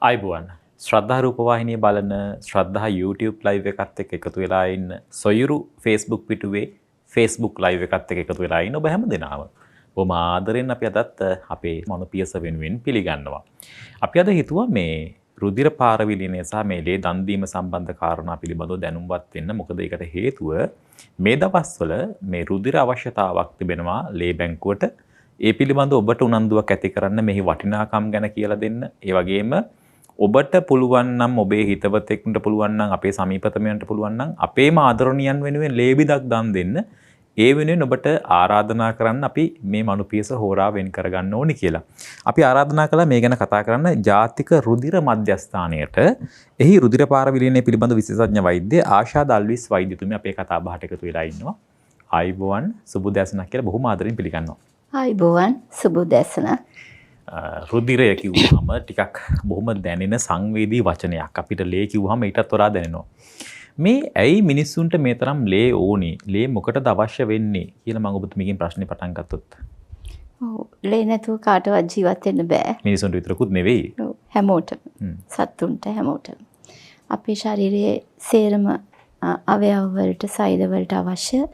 අයිබුවන් ශ්‍රද්ධා රූපවාහිනිය බලන ශ්‍රද්ධා YouTube live එකත් එක්ක එකතු වෙලා ඉන්න සොයුරු Facebook පිටුවේ Facebook live එකත් එක්ක එකතු වෙලා ඉන්න ඔබ හැම දෙනාම බොහොම ආදරෙන් අපි අදත් අපේ මනුපියස වෙනුවෙන් පිළිගන්නවා. අපි අද හිතුවා මේ රුධිර පාරවිලිනය සහ මේ ලේ දන් දීම සම්බන්ධ කාරණා පිළිබඳව දැනුම්වත් වෙන්න. මොකද ඒකට හේතුව මේ දවස්වල මේ රුධිර අවශ්‍යතාවක් තිබෙනවා ලේ බැංකුවට. ඒ පිළිබඳව ඔබට උනන්දුවක් ඇති කරන්න මෙහි වටිනාකම් ගැන කියලා දෙන්න. ඒ වගේම ඔබට පුළුවන් නම් ඔබේ හිතවතෙකුට පුළුවන් නම් අපේ සමීපතමයන්ට පුළුවන් නම් අපේම ආදරණීයන් වෙනුවෙන් ලේ බිදක් දන් දෙන්න. ඒ වෙනුවෙන් ඔබට ආරාධනා කරන්න අපි මේ මනුපියස හෝරා වෙන් කරගන්න ඕනි කියලා. අපි ආරාධනා කළා මේ ගැන කතා කරන්න ජාතික රුධිර මධ්‍යස්ථානයට. එහි රුධිර පාර විලීනය පිළිබඳ විශේෂඥ වෛද්‍ය ආශා දල්විස් වෛද්‍යතුමිය අපේ කතා බහට එකතු වෙලා ඉන්නවා. ආයිබෝවන් සුබ දැසනක් කියලා බොහොම ආදරෙන් පිළිගන්නවා. ආයිබෝවන් සුබ දැසනක්. රුධිරය කිව්වම ටිකක් බොහොම දැනෙන සංවේදී වචනයක්. අපිට ලේ කිව්වම ඊටත් වඩා දැනෙනවා. මේ ඇයි මිනිස්සුන්ට මේ තරම් ලේ ඕනි? ලේ මොකටද අවශ්‍ය වෙන්නේ කියලා මම ඔබතුමීගෙන් ප්‍රශ්නේ පටන් ගත්තොත්. ඔව් ලේ නැතුව කාටවත් ජීවත් වෙන්න බෑ. මිනිසුන්ට විතරකුත් නෙවෙයි. ඔව් හැමෝටම. සත්තුන්ට හැමෝටම. අපේ ශරීරයේ සේරම අවයව වලට සෛල වලට අවශ්‍ය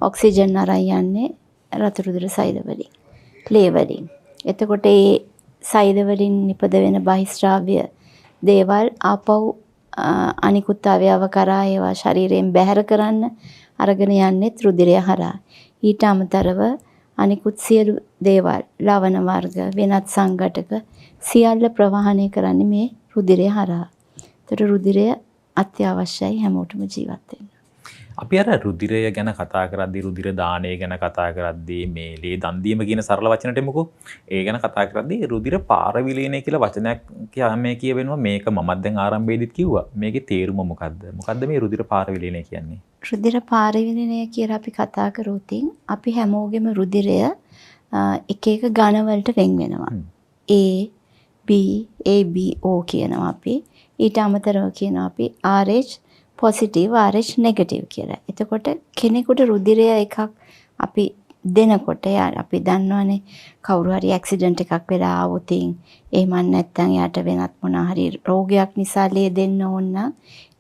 ඔක්සිජන් අරන් යන්නේ රතු රුධිර සෛල වලින්. ලේ වලින්. එතකොට ඒ සෛල වලින් නිපද වෙන බහිස්රාව්‍ය දේවල් ආපහු අනිකුත් අවයව කරා ඒවා ශරීරයෙන් බැහැර කරන්න අරගෙන යන්නේ රුධිරය හරහා. ඊට අමතරව අනිකුත් සියලු දේවල් ලවණ වර්ග වෙනත් සංඝටක සියල්ල ප්‍රවාහනය කරන්නේ මේ රුධිරය හරහා. ඒතර රුධිරය අත්‍යවශ්‍යයි හැමෝටම ජීවත් වෙන්න. අපි අර රුධිරය ගැන කතා කරද්දී රුධිර දානය ගැන කතා කරද්දී මේ ලේ දන් දීම කියන සරල වචනට එමුකෝ. ඒ ගැන කතා කරද්දී රුධිර පාරවිලීනය කියලා වචනයක් මේ කියවෙනවා. මේක මමත් දැන් ආරම්භයේදීත් කිව්වා. මේකේ තේරුම මොකද්ද? මොකද්ද මේ රුධිර පාරවිලීනය කියන්නේ? රුධිර පාරවිලීනය කියලා අපි කතා කරොත් අපි හැමෝගෙම රුධිරය එක එක ඝන වලට වෙන් වෙනවා. A B AB O කියනවා අපි. ඊට අමතරව කියනවා අපි RH පොසිටිව් RH නෙගටිව් කියලා. එතකොට කෙනෙකුට රුධිරය එකක් අපි දෙනකොට අපි දන්නවනේ කවුරු හරි ඇක්සිඩන්ට් එකක් වෙලා ආවොත් එහෙම නැත්නම් යාට වෙනත් මොන හරි රෝගයක් නිසා ලේ දෙන්න ඕන නම්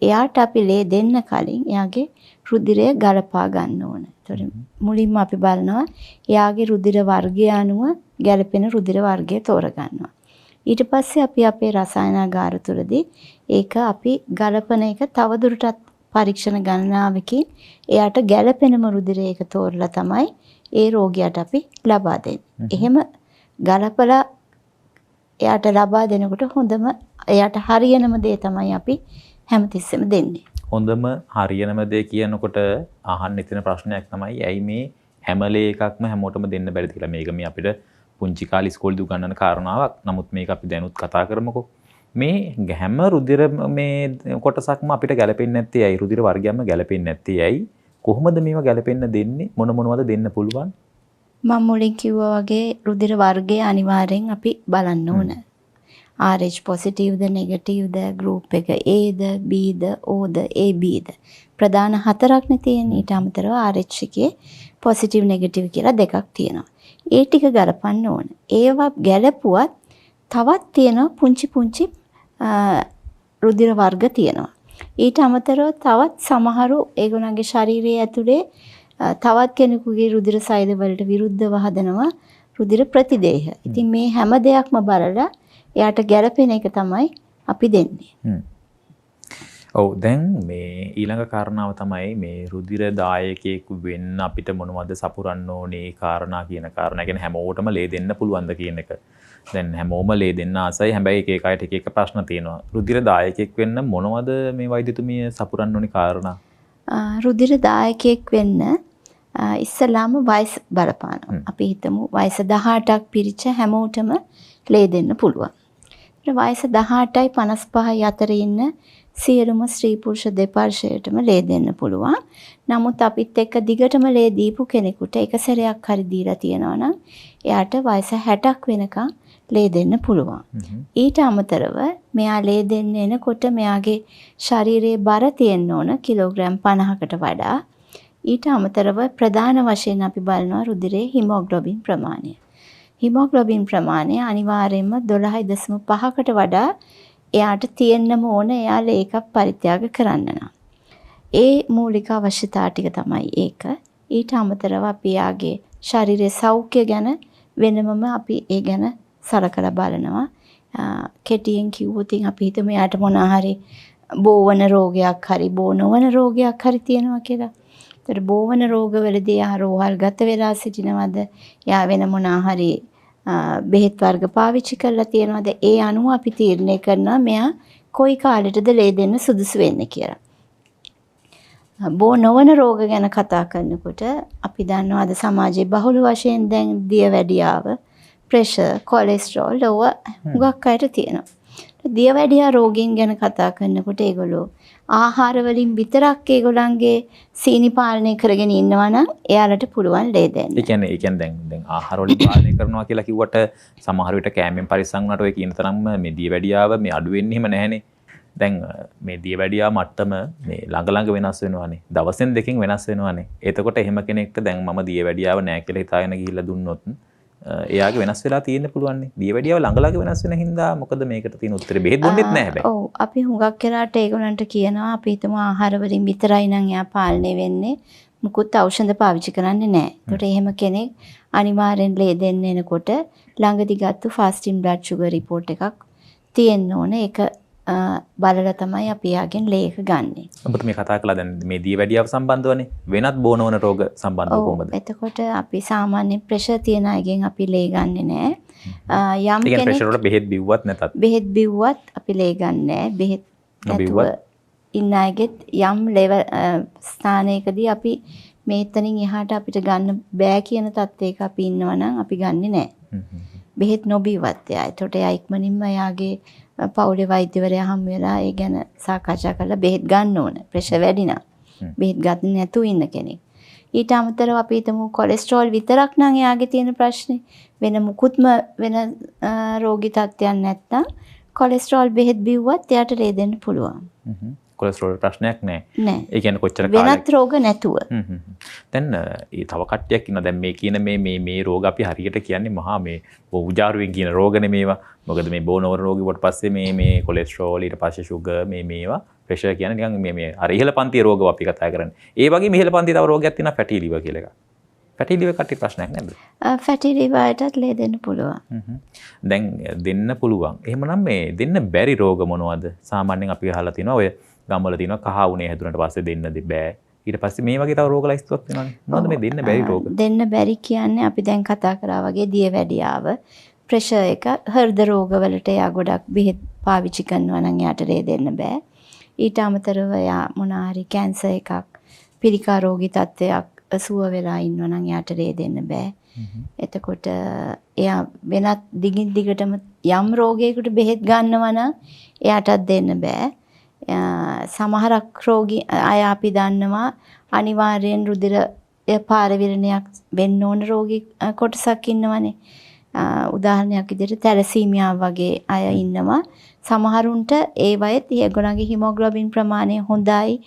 එයාට අපි ලේ දෙන්න කලින් එයාගේ රුධිරය ගලපා ගන්න ඕන. ඒතකොට මුලින්ම අපි බලනවා එයාගේ රුධිර වර්ගය අනුව ගැලපෙන රුධිර වර්ගය තෝරගන්නවා. ඊට පස්සේ අපි අපේ රසායනාගාර තුලදී ඒක අපි ගලපන එක තවදුරටත් පරීක්ෂණ ගණනාවකින් එයාට ගැළපෙනම රුධිරය එක තෝරලා තමයි ඒ රෝගියාට අපි ලබා දෙන්නේ. එහෙම ගලපලා එයාට ලබා දෙනකොට හොඳම එයාට හරියනම දේ තමයි අපි හැමතිස්සෙම දෙන්නේ. හොඳම හරියනම දේ කියනකොට අහන්න ඉතින ප්‍රශ්නයක් තමයි ඇයි මේ හැම ලේ එකක්ම හැමෝටම දෙන්න බැරිද කියලා. මේක මේ අපිට පුංචි කාලේ ඉස්කෝලේදී උගන්වන කාරණාවක්. නමුත් මේක අපි දැනුත් කතා කරමුකෝ. මේ හැම රුධිර මේ කොටසක්ම අපිට ගැලපෙන්නේ නැත්තේ ඇයි? රුධිර වර්ගයක්ම ගැලපෙන්නේ නැත්තේ ඇයි? කොහොමද මේවා ගැලපෙන්න දෙන්නේ? මොනවද දෙන්න පුළුවන්? මම මුලින් කිව්වා වගේ රුධිර වර්ගය අනිවාර්යෙන් අපි බලන්න ඕන. RH පොසිටිව්ද නෙගටිව්ද ගෲප් එක Aද Bද Oද ABද ප්‍රධාන හතරක්නේ තියෙන්නේ. ඊට අමතරව RH එකේ පොසිටිව් නෙගටිව් කියලා දෙකක් තියෙනවා. ඒ ටික ගලපන්න ඕන. ඒවා ගැලපුවත් තවත් තියෙනවා පුංචි රුධිර වර්ග තියෙනවා. ඊට අමතරව තවත් සමහරු ඒගොල්ලන්ගේ ශරීරයේ ඇතුලේ තවත් කෙනෙකුගේ රුධිර සෛල වලට විරුද්ධව හදනවා රුධිර ප්‍රතිදේහ. ඉතින් මේ හැම දෙයක්ම බලලා එයාට ගැලපෙන එක තමයි අපි දෙන්නේ. ඔව් දැන් මේ ඊළඟ කාරණාව තමයි මේ රුධිර දායකයෙකු වෙන්න අපිට මොනවද සපුරන්න ඕනේ කාරණා කියන කාරණා. කියන්නේ හැමෝටම ලේ දෙන්න පුළුවන්ද කියන එක. දැන් හැමෝම ලේ දෙන්න ආසයි. හැබැයි එක එක අයට එක එක ප්‍රශ්න තියෙනවා. රුධිර දායකයෙක් වෙන්න මොනවද මේ වෛද්‍යතුමිය සපුරන්න ඕනේ කාරණා? රුධිර දායකයෙක් වෙන්න ඉස්සලාම වයස බලපානවා. අපි හිතමු වයස 18ක් පිරිච්ච හැමෝටම ලේ දෙන්න පුළුවන්. වයස 18යි 55යි අතර ඉන්න සියලුම ස්ත්‍රී පුරුෂ දෙපාර්ශ්වයටම ලේ දෙන්න පුළුවන්. නමුත් අපිත් එක්ක දිගටම ලේ දීපු කෙනෙකුට එක සැරයක් හරි දීලා තියෙනවා නම් එයාට වයස 60ක් වෙනකන් ලේ දෙන්න පුළුවන්. ඊට අමතරව මෙයා ලේ දෙන්න එනකොට මෙයාගේ ශරීරයේ බර තියෙන්න ඕන කිලෝග්‍රෑම් 50කට වඩා. ඊට අමතරව ප්‍රධාන වශයෙන් අපි බලනවා රුධිරයේ හිමෝග්ලොබින් ප්‍රමාණය. හිමෝග්ලොබින් ප්‍රමාණය අනිවාර්යයෙන්ම 12.5කට වඩා එයාට තියෙන්නම ඕන එයා ලේකක් පරිත්‍යාග කරන්න නම්. ඒ මූලික අවශ්‍යතා ටික තමයි ඒක. ඊට අමතරව අපි යාගේ ශරීරයේ සෞඛ්‍ය ගැන වෙනමම අපි ඒ ගැන සලකලා බලනවා. කෙටියෙන් කිව්වොත් අපි හිතමු යාට මොනවා හරි බෝවන රෝගයක් හරි බෝ නොවන රෝගයක් හරි තියෙනවා කියලා. ඒතර බෝවන රෝගවලදී යා රෝහල්ගත වෙලා සිටිනවද? යා වෙන මොනවා හරි බෙහෙත් වර්ග පාවිච්චි කරලා තියෙනවද? ඒ අනුව අපි තීරණය කරනවා මෙයා කොයි කාලෙටද ලේ දෙන්න සුදුසු වෙන්නේ කියලා. බෝ නොවන රෝග ගැන කතා කරනකොට අපි දන්නවා අද සමාජයේ බහුල වශයෙන් දැන් දියවැඩියාව, ප්‍රෙෂර්, කොලෙස්ටරෝල් ලෝව හුඟක් අයට තියෙනවා. දියවැඩියා රෝගීන් ගැන කතා කරනකොට ඒගොල්ලෝ ආහාර වලින් විතරක් ඒගොල්ලන්ගේ සීනි පාලනය කරගෙන ඉන්නවා නම් එයාලට පුළුවන් ලේ දෙන්න. ඒ කියන්නේ දැන් ආහාර වලින් පාලනය කරනවා කියලා කිව්වට සමහර විට කෑමෙන් පරිස්සම් වුණාට ඔය කියන තරම්ම මේ දියවැඩියාව මේ අඩු වෙන්නේ එහෙම නැහැනේ. දැන් මේ දියවැඩියා මට්ටම මේ ළඟ වෙනස් වෙනවානේ. දවසෙන් දෙකකින් වෙනස් වෙනවානේ. එතකොට එහෙම කෙනෙක්ට දැන් මම දියවැඩියාව නැහැ කියලා හිතාගෙන ගිහිල්ලා දුන්නොත් එයාගේ වෙනස් වෙලා තියෙන්න පුළුවන් නේ. දියවැඩියාව ළඟ වෙනස් වෙන හින්දා මොකද මේකට තියෙන උත්තරේ බෙහෙත් දුන්නෙත් නැහැ හැබැයි. ඔව් අපි හුඟක් වෙලාට ඒගොල්ලන්ට කියනවා අපි හිතමු ආහාර වලින් විතරයි නම් එයා පාලනය වෙන්නේ. මුකුත් ඖෂධ පාවිච්චි කරන්නේ නැහැ. ඒකට එහෙම කෙනෙක් අනිවාර්යෙන් ලේ දෙන්න එනකොට ළඟදි ගත්තු ෆාස්ටින් බ්ලඩ් ෂුගර් රිපෝට් එකක් තියෙන්න ඕන. ඒක බලලා තමයි අපි යාගෙන් ලේක ගන්නෙ. ඔබට මේ කතා කළා දැන් මේ දියවැඩියාව සම්බන්ධවනේ වෙනත් බෝනවන රෝග සම්බන්ධව කොහොමද? එතකොට අපි සාමාන්‍ය ප්‍රෙෂර් තියන අයගෙන් අපි ලේ ගන්නෙ නෑ. යම් කෙනෙක් ප්‍රෙෂර් වල බෙහෙත් බිව්වත් නැතත් බෙහෙත් බිව්වත් අපි ලේ ගන්න නෑ. බෙහෙත් නැතුව ඉන්න අයගෙත් යම් ලෙවල් ස්ථානයකදී අපි මේතනින් එහාට අපිට ගන්න බෑ කියන තත්ත්වයක අපි ඉන්නවා නම් අපි ගන්නෙ නෑ. බෙහෙත් නොබිව්වත් එයා. එතකොට එයා ඉක්මනින්ම එයාගේ පවුලේ වෛද්‍යවරයා හම් වෙලා ඒ ගැන සාකච්ඡා කරලා බෙහෙත් ගන්න ඕන. ප්‍රෙෂර් වැඩි නම්. බෙහෙත් ගන්න නැතුව ඉන්න කෙනෙක්. ඊට අමතරව අපි හිතමු කොලෙස්ටරෝල් විතරක් නම් එයාගේ තියෙන ප්‍රශ්නේ. වෙන මුකුත්ම වෙන රෝගී තත්ත්වයක් නැත්නම් කොලෙස්ටරෝල් බෙහෙත් බිව්වත් එයාට ලේ දෙන්න පුළුවන්. කොලෙස්ටරෝල් ප්‍රශ්නයක් නැහැ. නෑ. ඒ කියන්නේ කොච්චර කාලයක් වෙනත් රෝග නැතුව. දැන් ඒ තව කට්ටියක් ඉන්නවා දැන් මේ කියන මේ රෝග අපි හරියට කියන්නේ මහා මේ උජාරුවෙන් කියන රෝග නෙමේවා. මොකද මේ බෝනවර රෝගී වට පස්සේ මේ කොලෙස්ටරෝල් ඊට පස්සේ ෂුගර් මේවා ප්‍රෙෂර් කියන්නේ නිකන් මේ අර ඉහළ පන්තියේ රෝගව අපි කතා කරන්නේ. ඒ වගේ ඉහළ පන්තියේ තව රෝගයක් තියෙනවා ෆැටි ලිවර් කියලා එකක්. ෆැටි ලිවර් කට්ටිය ප්‍රශ්නයක් නැද්ද? ෆැටි ලිවර්ටත් ලේ දෙන්න පුළුවන්. දැන් දෙන්න පුළුවන්. එහෙමනම් මේ දෙන්න බැරි රෝග මොනවද? සාමාන්‍යයෙන් අපි අහලා තියෙනවා ඔය ගම්වල තියෙනවා කහ වුණේ හැදුනට පස්සේ දෙන්න බෑ. ඊට පස්සේ මේ වගේ තව රෝග ලයිස්තුවක් වෙනවනේ. මොනවද මේ දෙන්න බැරි රෝග? දෙන්න බැරි කියන්නේ අපි දැන් කතා කරා වගේ දියවැඩියාව, ප්‍රෙෂර් එක, හෘද රෝගවලට එයා ගොඩක් බෙහෙත් පාවිච්චි කරනවා නම් එයාට ලේ දෙන්න බෑ. ඊට අමතරව එයා මොනවා හරි කැන්සර් එකක්, පිළිකා රෝගී තත්ත්වයක් සුව වෙලා ඉන්නවා නම් එයාට ලේ දෙන්න බෑ. එතකොට එයා වෙනත් දිගින් දිගටම යම් රෝගයකට බෙහෙත් ගන්නවා නම් එයාටත් දෙන්න බෑ. සමහරක් රෝගී අය අපි දන්නවා අනිවාර්යෙන් රුධිර පාරවිරණයක් වෙන්න ඕන රෝගී කොටසක් ඉන්නවනේ. උදාහරණයක් විදිහට තැලසීමියා වගේ අය ඉන්නවා. සමහරුන්ට ඒ වයත් ඒගොල්ලන්ගේ හිමොග්ලොබින් ප්‍රමාණය හොඳයි,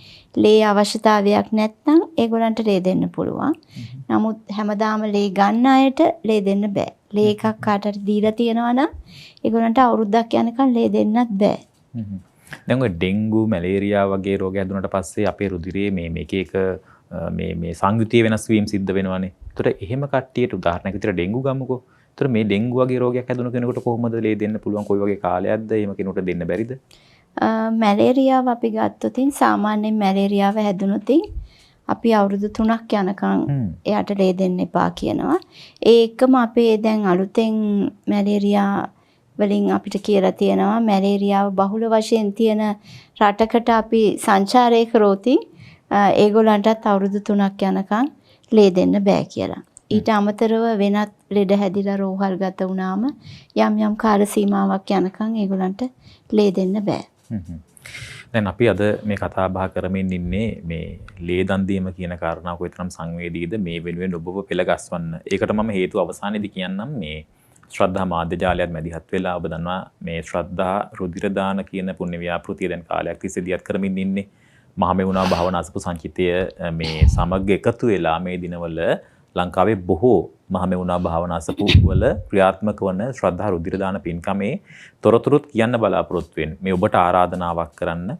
ලේ අවශ්‍යතාවයක් නැත්නම් ඒගොල්ලන්ට ලේ දෙන්න පුළුවන්. නමුත් හැමදාම ලේ ගන්න අයට ලේ දෙන්න බෑ. ලේ එකක් කාටට දීලා තියෙනවා නම් ඒගොල්ලන්ට අවුරුද්දක් යනකම් ලේ දෙන්නත් බෑ. දැන් ඔය ඩෙන්ගු, මැලේරියා වගේ රෝග හැදුනට පස්සේ අපේ රුධිරයේ මේ එක මේ සංයුතිය වෙනස් වීම සිද්ධ වෙනවානේ. ඒතර එහෙම කට්ටියට උදාහරණයක් විදිහට ඩෙන්ගු ගමුකෝ. ඒතර මේ ඩෙන්ගු වගේ රෝගයක් හැදුණු කෙනෙකුට කොහොමද ලේ දෙන්න පුළුවන්? කොයි වගේ කාලයක්ද එහෙම කෙනෙකුට දෙන්න බැරිද? මැලේරියාව අපි ගත්තොත් සාමාන්‍යයෙන් මැලේරියාව හැදුනොත් අපි අවුරුදු 3ක් යනකම් එයාට ලේ දෙන්න එපා කියනවා. ඒ එක්කම අපේ දැන් අලුතෙන් මැලේරියා වලින් අපිට කියලා තියෙනවා මැලේරියාව බහුල වශයෙන් තියෙන රටකට අපි සංචාරය කරොත් ඒගොල්ලන්ටත් අවුරුදු 3ක් යනකම් ලේ දෙන්න බෑ කියලා. ඊට අමතරව වෙනත් ලෙඩ හැදිලා රෝහල්ගත වුණාම යම් කාල සීමාවක් යනකම් ඒගොල්ලන්ට ලේ දෙන්න බෑ. දැන් අපි අද මේ කතා බහ කරමින් ඉන්නේ මේ ලේ දන් දීම කියන කාරණාව කොයිතරම් සංවේදීද මේ වෙනුවෙන් ඔබව පෙළගස්වන්න. ඒකට මම හේතුව අවසානයේදී කියන්නම් මේ ශ්‍රද්ධා මාධ්‍ය ජාලයත් මැදිහත් වෙලා ඔබ දන්නවා මේ ශ්‍රද්ධා රුධිර දාන කියන පුණ්‍ය ව්‍යාපෘතිය දැන් කාලයක් තිස්සේ දියත් කරමින් ඉන්නේ. මහමෙවුනා භාවනා අසපු සංචිතය මේ සමග එකතු වෙලා මේ දිනවල ලංකාවේ බොහෝ මහමෙවුනා භාවනාසපු වල ක්‍රියාත්මක වන ශ්‍රද්ධා රුධිර දාන පින්කමේ තොරතුරුත් කියන්න බලාපොරොත්තු වෙන්නේ. මේ ඔබට ආරාධනාවක් කරන්න.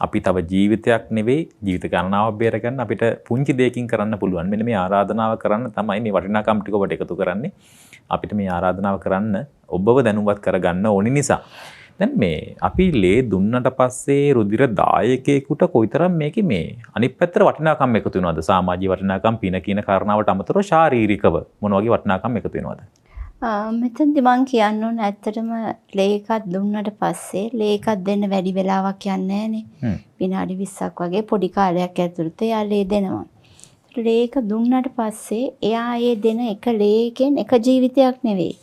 අපි තව ජීවිතයක් නෙවෙයි ජීවිත ගණනාවක් බේර ගන්න අපිට පුංචි දෙයකින් කරන්න පුළුවන්. මෙන්න මේ ආරාධනාව කරන්න තමයි මේ වටිනාකම් ටික ඔබට එකතු කරන්නේ. අපිට මේ ආරාධනාව කරන්න ඔබව දැනුවත් කරගන්න ඕනි නිසා. දැන් මේ අපි ලේ දුන්නට පස්සේ රුධිර දායකයෙකුට කොයිතරම් මේකේ මේ අනිත් පැත්තට වටිනාකම් එකතු වෙනවද? සමාජීය වටිනාකම් පින කියන කාරණාවට අමතරව ශාරීරිකව මොන වගේ වටිනාකම් එකතු වෙනවද? මෙතනදි මං කියන්න ඕන ඇත්තටම ලේ එකක් දුන්නට පස්සේ ලේ එකක් දෙන්න වැඩි වෙලාවක් යන්නේ නැහනේ. විනාඩි 20ක් වගේ පොඩි කාලයක් ඇතුළත එයා ලේ දෙනවා. ලේ එක දුන්නට පස්සේ එයා ඒ දෙන එක ලේ එකෙන් එක ජීවිතයක් නෙවෙයි.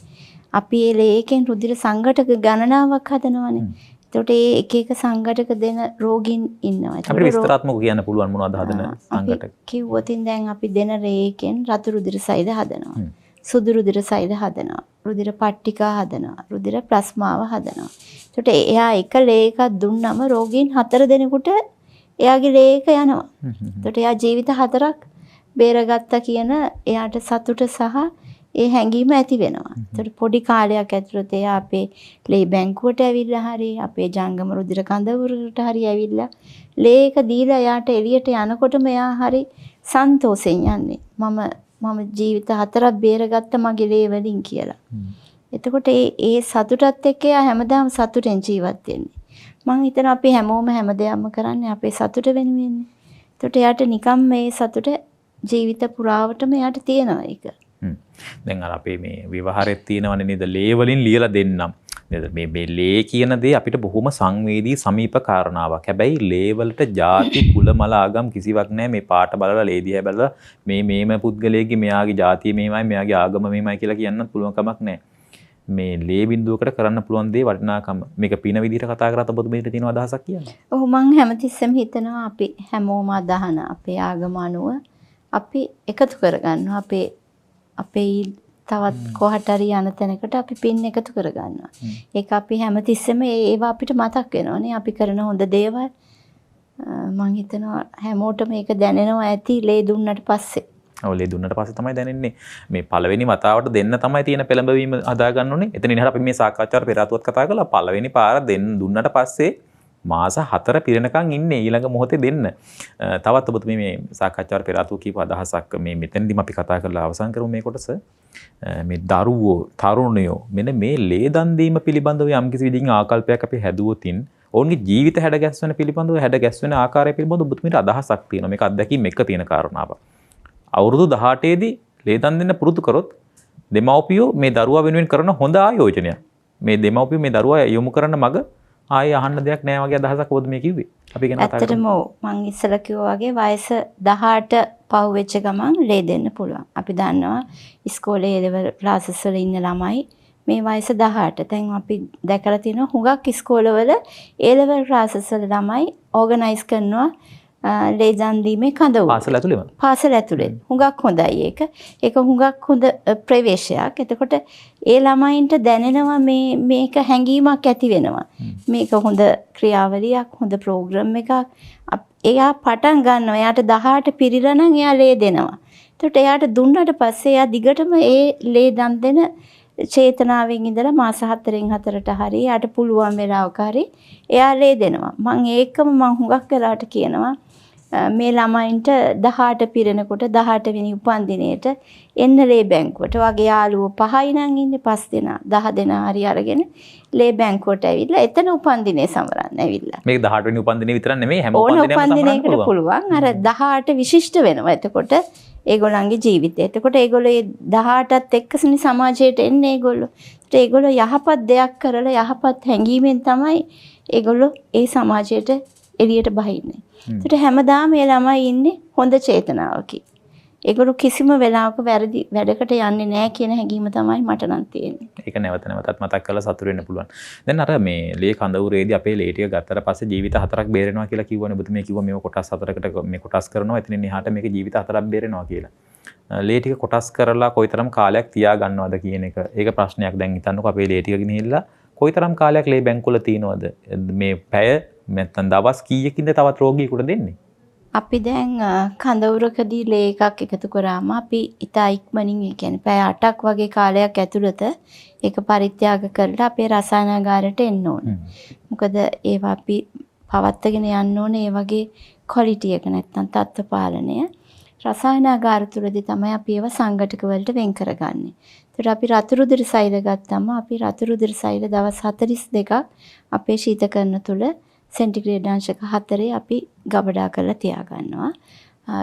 අපි ඒ ලේ එකෙන් රුධිර සංඝටක ගණනාවක් හදනවනේ. එතකොට ඒ එක එක සංඝටක දෙන රෝගීන් ඉන්නවා. අපිට විස්තරාත්මකව කියන්න පුළුවන් මොනවද හදන සංඝටක? කිව්වොතින් දැන් අපි දෙන ලේ එකෙන් රතු රුධිර සෛද හදනවා. සුදු රුධිර සෛද හදනවා. රුධිර පට්ටිකා හදනවා. රුධිර ප්ලාස්මාව හදනවා. එතකොට එයා එක ලේ එකක් දුන්නම රෝගීන් 4 දෙනෙකුට එයාගේ ලේ එක යනවා. එතකොට එයා ජීවිත 4ක් බේරගත්තා කියන එයාට සතුට සහ ඒ හැඟීම ඇති වෙනවා. එතකොට පොඩි කාලයක් ඇතුළත එයා අපේ ලේ බැංකුවට ඇවිල්ලා හරි අපේ ජංගම රුධිර කඳවුරට හරි ඇවිල්ලා ලේ එක දීලා එයාට එළියට යනකොටම එයා හරි සන්තෝෂෙන් යන්නේ. මම ජීවිත 4ක් බේරගත්ත මගේ ලේ වලින් කියලා. එතකොට ඒ සතුටත් එක්ක එයා හැමදාම සතුටෙන් ජීවත් වෙන්නේ. මං හිතනවා අපි හැමෝම හැමදේම කරන්නේ අපේ සතුට වෙනුවෙන්නේ. එතකොට එයාට නිකම් මේ සතුට ජීවිත පුරාවටම එයාට තියෙනවා ඒක. දැන් අර අපේ මේ විවහාරෙත් තියෙනවනේ නේද ලේ වලින් ලියලා දෙන්නම්. නේද මේ ලේ කියන දේ අපිට බොහොම සංවේදී සමීප කාරණාවක්. හැබැයි ලේ වලට ಜಾති කුල මල ආගම් කිසිවක් නැහැ. මේ පාට බලලා ලේ දිහා බලලා මේම පුද්ගලයෙක්ගේ මෙයාගේ ಜಾතිය මේමයි මෙයාගේ ආගම මේමයි කියලා කියන්නත් පුළුවන් කමක් නැහැ. මේ ලේ බිඳුවකට කරන්න පුළුවන් දේ වටිනාකම. මේක පින විදිහට කතා කරත් ඔබ මේකට තියෙන අදහසක් කියන්නේ. ඔව් මං හැමතිස්සෙම හිතනවා අපි හැමෝම අදහන අපේ ආගම අනුව අපි එකතු කරගන්නවා. අපේ තවත් කොහට හරි යන තැනකට අපි පින් එකතු කරගන්නවා. ඒක අපි හැමතිස්සෙම ඒවා අපිට මතක් වෙනවනේ. අපි කරන හොඳ දේවල් මං හිතනවා හැමෝටම ඒක දැනෙනවා ඇති ලේ දුන්නට පස්සේ. ඔව් ලේ දුන්නට පස්සේ තමයි දැනෙන්නේ. මේ පළවෙනි වතාවට දෙන්න තමයි තියෙන පෙළඹවීම හදා ගන්න ඕනේ. එතනින් එහාට අපි මේ සාකච්ඡාවට පෙර ආතුවත් කතා කළා. පළවෙනි පාර දුන්නට පස්සේ මාස 4 පිරෙනකන් ඉන්නේ ඊළඟ මොහොතේ දෙන්න. තවත් ඔබතුමී මේ සාකච්ඡාවට පෙර ආතුව කියපු අදහසක් මේ මෙතනදිම අපි කතා කරලා අවසන් කරමු මේ කොටස. මේ දරුවෝ තරුණයෝ මෙන්න මේ ලේ දන් දීම පිළිබඳව යම්කිසි විදිහකින් ආකල්පයක් අපි හැදුවොතින් ඔවුන්ගේ ජීවිත හැඩගැස්වෙන පිළිබඳව හැඩගැස්වෙන ආකාරය පිළිබඳව ඔබතුමීට අදහසක් තියෙනවා. මේක අත්දැකීම් එක තියෙන කාරණාවක්. අවුරුදු 18 දී ලේ දන් දෙන්න පුරුදු කරොත් දෙමව්පියෝ මේ දරුවා වෙනුවෙන් කරන හොඳ ආයෝජනයක්. මේ දෙමව්පියෝ මේ දරුවා යොමු කරන මග ආයේ අහන්න දෙයක් නැහැ වගේ අදහසක් ඔබද මේ කිව්වේ. අපි ගැන කතා ඇත්තටම මං ඉස්සෙල්ලා කිව්වා වගේ වයස 18 පහු වෙච්ච ගමන් ලේ දෙන්න පුළුවන්. අපි දන්නවා ඉස්කෝලේ ලෙවල් ක්ලාසස් වල ඉන්න ළමයි මේ වයස 18. දැන් අපි දැකලා තියෙනවා හුඟක් ඉස්කෝලවල ඒ ලෙවල් ක්ලාසස් වල ළමයි ඕගනයිස් කරනවා ලේ දන් දීමේ කඳවුර. පාසල ඇතුළේම. පාසල ඇතුළේ. හුඟක් හොඳයි ඒක. ඒක හුඟක් හොඳ ප්‍රවේශයක්. එතකොට ඒ ළමයින්ට දැනෙනවා මේක හැඟීමක් ඇති වෙනවා. මේක හොඳ ක්‍රියාවලියක්, හොඳ ප්‍රෝග්‍රෑම් එකක්. එයා පටන් ගන්නවා. එයාට 18 පිරිලා නම් එයා ලේ දෙනවා. එතකොට එයාට දුන්නට පස්සේ එයා දිගටම ඒ ලේ දන් දෙන චේතනාවෙන් ඉඳලා මාස 4න් 4ට හරි එයාට පුළුවන් වෙලාවක හරි එයා ලේ දෙනවා. මම ඒකම මම හුඟක් වෙලාවට කියනවා මේ ළමයින්ට 18 පිරෙනකොට 18 වෙනි උපන්දිනේට එන්න ලේ බැංකුවට. වගේ යාළුවෝ 5යි නම් ඉන්නේ 5 දෙනා 10 දෙනා හරි අරගෙන ලේ බැංකුවට ඇවිල්ලා එතන උපන්දිනේ සමරන්න ඇවිල්ලා. මේක 18 වෙනි උපන්දිනේ විතරක් නෙමෙයි හැම උපන්දිනයකට පුළුවන්. අර 18 විශිෂ්ට වෙනවා. එතකොට ඒගොල්ලන්ගේ ජීවිතය. එතකොට ඒගොල්ලෝ ඒ 18ත් එක්කසනේ සමාජයට එන්නේ ඒගොල්ලෝ. ඒත් ඒගොල්ලෝ යහපත් දෙයක් කරලා යහපත් හැඟීමෙන් තමයි ඒගොල්ලෝ ඒ සමාජයට එළියට බහින්නේ. ඒත් හැමදාම මේ ළමයි ඉන්නේ හොඳ චේතනාවකින්. ඒගොල්ලෝ කිසිම වෙලාවක වැරදි වැඩකට යන්නේ නැහැ කියන හැඟීම තමයි මට නම් තියෙන්නේ. ඒක නැවත නැවතත් මතක් කරලා සතුටු වෙන්න පුළුවන්. දැන් අර මේ ලේ කඳවුරේදී අපේ ලේ ටික ගත්තට පස්සේ ජීවිත 4ක් බේරෙනවා කියලා කිව්වනේ. ඔබතුමී කිව්වා මේව කොටස් 4කට මේ කොටස් කරනවා. එතනින් එහාට මේක ජීවිත 4ක් බේරෙනවා කියලා. ලේ ටික කොටස් කරලා කොයිතරම් කාලයක් තියා ගන්නවද කියන එක. ඒක ප්‍රශ්නයක්. දැන් හිතන්නකෝ අපේ ලේ ටික ගෙනහිල්ලා කොයිතරම් කාලයක් ලේ බැංකුවල තියනවද? මේ පැය නැත්නම් දවස් කීයකින්ද තවත් රෝගියෙකුට දෙන්නේ? අපි දැන් කඳවුරකදී ලේ එකක් එකතු කරාම අපි ඉතා ඉක්මනින් ඒ කියන්නේ පැය 8ක් වගේ කාලයක් ඇතුළත ඒක පරිත්‍යාග කරලා අපේ රසායනාගාරයට එන්න ඕනේ. මොකද ඒවා අපි පවත්වාගෙන යන්න ඕනේ ඒ වගේ ක්වොලිටි එක නැත්නම් තත්ත්ව පාලනය. රසායනාගාර තුලදී තමයි අපි ඒවා සංඝටක වලට වෙන් කරගන්නේ. ඒතර අපි රතු රුධිර සෛල ගත්තම අපි රතු රුධිර සෛල දවස් 42ක් අපේ ශීතකරණ තුල සෙන්ටිග්‍රේඩ් අංශක 4 අපි ගබඩා කරලා තියාගන්නවා.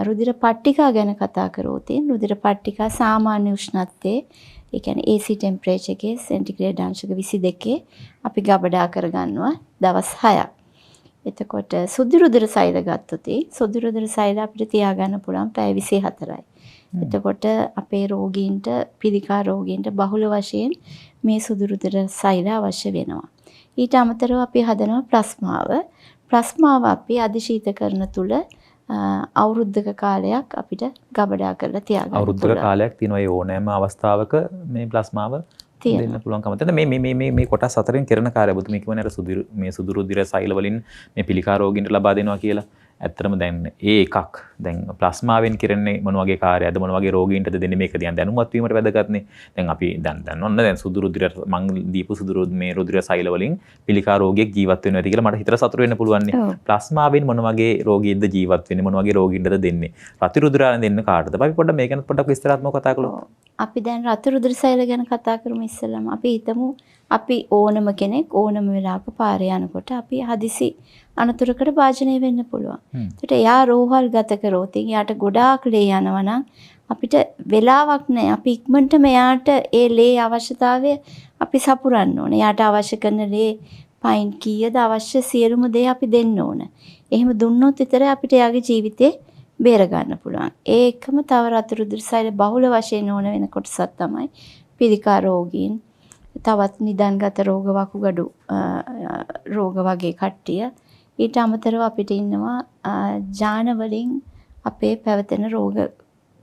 රුධිර පට්ටිකා ගැන කතා කරොත් රුධිර පට්ටිකා සාමාන්‍ය උෂ්ණත්වයේ ඒ කියන්නේ AC ටෙම්පරේචර් එකේ සෙන්ටිග්‍රේඩ් අංශක 22 අපි ගබඩා කරගන්නවා දවස් 6ක්. එතකොට සුදු රුධිර සෛල ගත්තොත් සුදු රුධිර සෛල අපිට තියාගන්න පුළුවන් පැය 24යි. එතකොට අපේ රෝගීන්ට පිළිකා රෝගීන්ට බහුල වශයෙන් මේ සුදු රුධිර සෛල අවශ්‍ය වෙනවා. ඊට අමතරව අපි හදනවා ප්ලාස්මාව. ප්ලාස්මාව අපි අධිශීතකරණ තුල අවුරුද්දක කාලයක් අපිට ගබඩා කරලා තියාගන්න පුළුවන්. අවුරුද්දක කාලයක් තියෙනවා ඒ ඕනෑම අවස්ථාවක මේ ප්ලාස්මාව දෙන්න පුළුවන්කම තියෙන මේ කොටස් හතරෙන් කරන කාර්යය ඔබතුමී කියවනේ අර මේ සුදු රුධිර සෛල වලින් මේ පිළිකා රෝගීන්ට ලබා දෙනවා කියලා. ඇත්තටම දැන් ඒ එකක් දැන් ප්ලාස්මාවෙන් කරන්නේ මොන වගේ කාර්යයක්ද මොන වගේ රෝගීන්ටද දෙන්නේ මේක දිහා දැනුවත් වීමට වැදගත්නේ. දැන් අපි දැන් ඔන්න දැන් සුදු රුධිර මං දීපු සුදු මේ රුධිර සෛල වලින් පිළිකා රෝගියෙක් ජීවත් වෙනවා ඇති කියලා මට හිතට සතුටු වෙන්න පුළුවන් නේ. ප්ලාස්මාවෙන් මොන වගේ රෝගීන්ද ජීවත් වෙන්නේ මොන වගේ රෝගීන්ටද දෙන්නේ. රතු රුධිරයන් දෙන්න කාටද? අපි පොඩ්ඩක් මේක ගැන පොඩ්ඩක් විස්තරාත්මකව කතා කළොත්. අපි දැන් රතු රුධිර සෛල ගැන කතා කරමු ඉස්සෙල්ලාම. අපි හිතමු අපි ඕනම කෙනෙක් ඕනම වෙලාවක පාරේ යනකොට අපි හදිසි අනතුරකට භාජනය වෙන්න පුළුවන්. ඒකට එයා රෝහල් ගත කරොත් එයාට ගොඩාක් ලේ යනවා නම් අපිට වෙලාවක් නැහැ. අපි ඉක්මනටම එයාට ඒ ලේ අවශ්‍යතාවය අපි සපුරන්න ඕනේ. එයාට අවශ්‍ය කරන ලේ පයින් කීයද අවශ්‍ය සියලුම දේ අපි දෙන්න ඕන. එහෙම දුන්නොත් විතරයි අපිට එයාගේ ජීවිතේ බේර ගන්න පුළුවන්. ඒ එකම තව රතු රුධිර සෛල බහුල වශයෙන් ඕන වෙන කොටසක් තමයි පිළිකා රෝගීන්, තවත් නිදන්ගත රෝග වකුගඩු රෝග වගේ කට්ටිය. ඊට අමතරව අපිට ඉන්නවා ජාන වලින් අපේ පැවතෙන රෝග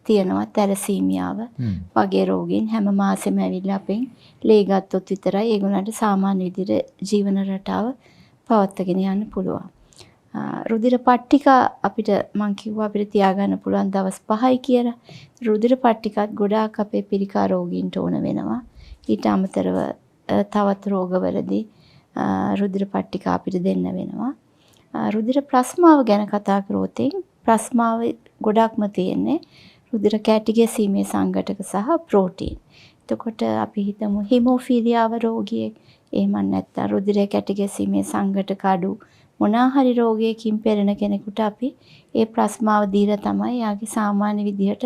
තියෙනවා තැලසීමියාව වගේ රෝගීන් හැම මාසෙම ඇවිල්ලා අපෙන් ලේ ගත්තොත් විතරයි ඒගොල්ලන්ට සාමාන්‍ය විදිහට ජීවන රටාව පවත්වාගෙන යන්න පුළුවන්. රුධිර පට්ටිකා අපිට මං කිව්වා අපිට තියාගන්න පුළුවන් දවස් 5යි කියලා. රුධිර පට්ටිකාත් ගොඩාක් අපේ පිළිකා රෝගීන්ට ඕන වෙනවා. ඊට අමතරව තවත් රෝගවලදී රුධිර පට්ටිකා අපිට දෙන්න වෙනවා. රුධිර ප්ලාස්මාව ගැන කතා කරොත් ප්ලාස්මාව ගොඩක්ම තියෙන්නේ රුධිර කැටි ගැසීමේ සංඝටක සහ ප්‍රෝටීන්. එතකොට අපි හිතමු හිමෝෆීලියාව රෝගියෙක් එහෙම නැත්නම් රුධිර කැටි ගැසීමේ සංඝටක අඩු මොනවා හරි රෝගයකින් පෙළෙන කෙනෙකුට අපි ඒ ප්ලාස්මාව දීලා තමයි යාගේ සාමාන්‍ය විදිහට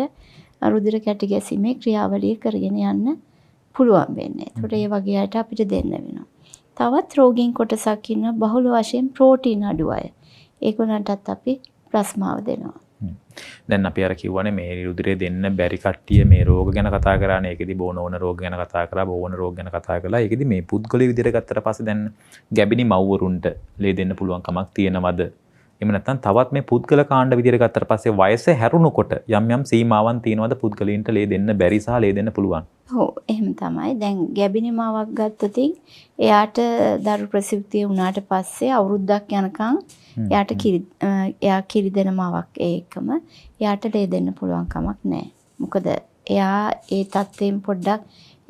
රුධිර කැටි ගැසීමේ ක්‍රියාවලිය කරගෙන යන්න පුළුවන් වෙන්නේ. ඒකට ඒ වගේ අයට අපිට දෙන්න වෙනවා. තවත් රෝගීන් කොටසක් ඉන්න බහුල වශයෙන් ප්‍රෝටීන් අඩු අය. ඒගොල්ලන්ටත් අපි ප්ලාස්මාව දෙනවා. දැන් අපි අර කිව්වනේ මේ රුධිරය දෙන්න බැරි කට්ටිය මේ රෝග ගැන කතා කරානේ. ඒකෙදි බෝන රෝග ගැන කතා කරා, බෝන රෝග ගැන කතා කළා. ඒකෙදි මේ පුද්ගලික විදිහට ගත්තට පස්සේ දැන් ගැබිනි මව්වරුන්ට ලේ දෙන්න පුළුවන් කමක් තියෙනවද? එහෙම නැත්නම් තවත් මේ පුද්ගල කාණ්ඩ විදිහට ගත්තට පස්සේ වයස හැරුණකොට යම් යම් සීමාවන් තියෙනවද පුද්ගලයන්ට ලේ දෙන්න බැරි සහ ලේ දෙන්න පුළුවන්? ඔව් එහෙම තමයි. දැන් ගැබිනි මාවක් ගත්තොත් එයාට දරු ප්‍රසූතිය වුණාට පස්සේ අවුරුද්දක් යනකම් එයා කිරි දෙන මාවක් ඒකම එයාට ලේ දෙන්න පුළුවන් කමක් නැහැ. මොකද එයා ඒ තත්ත්වයෙන් පොඩ්ඩක්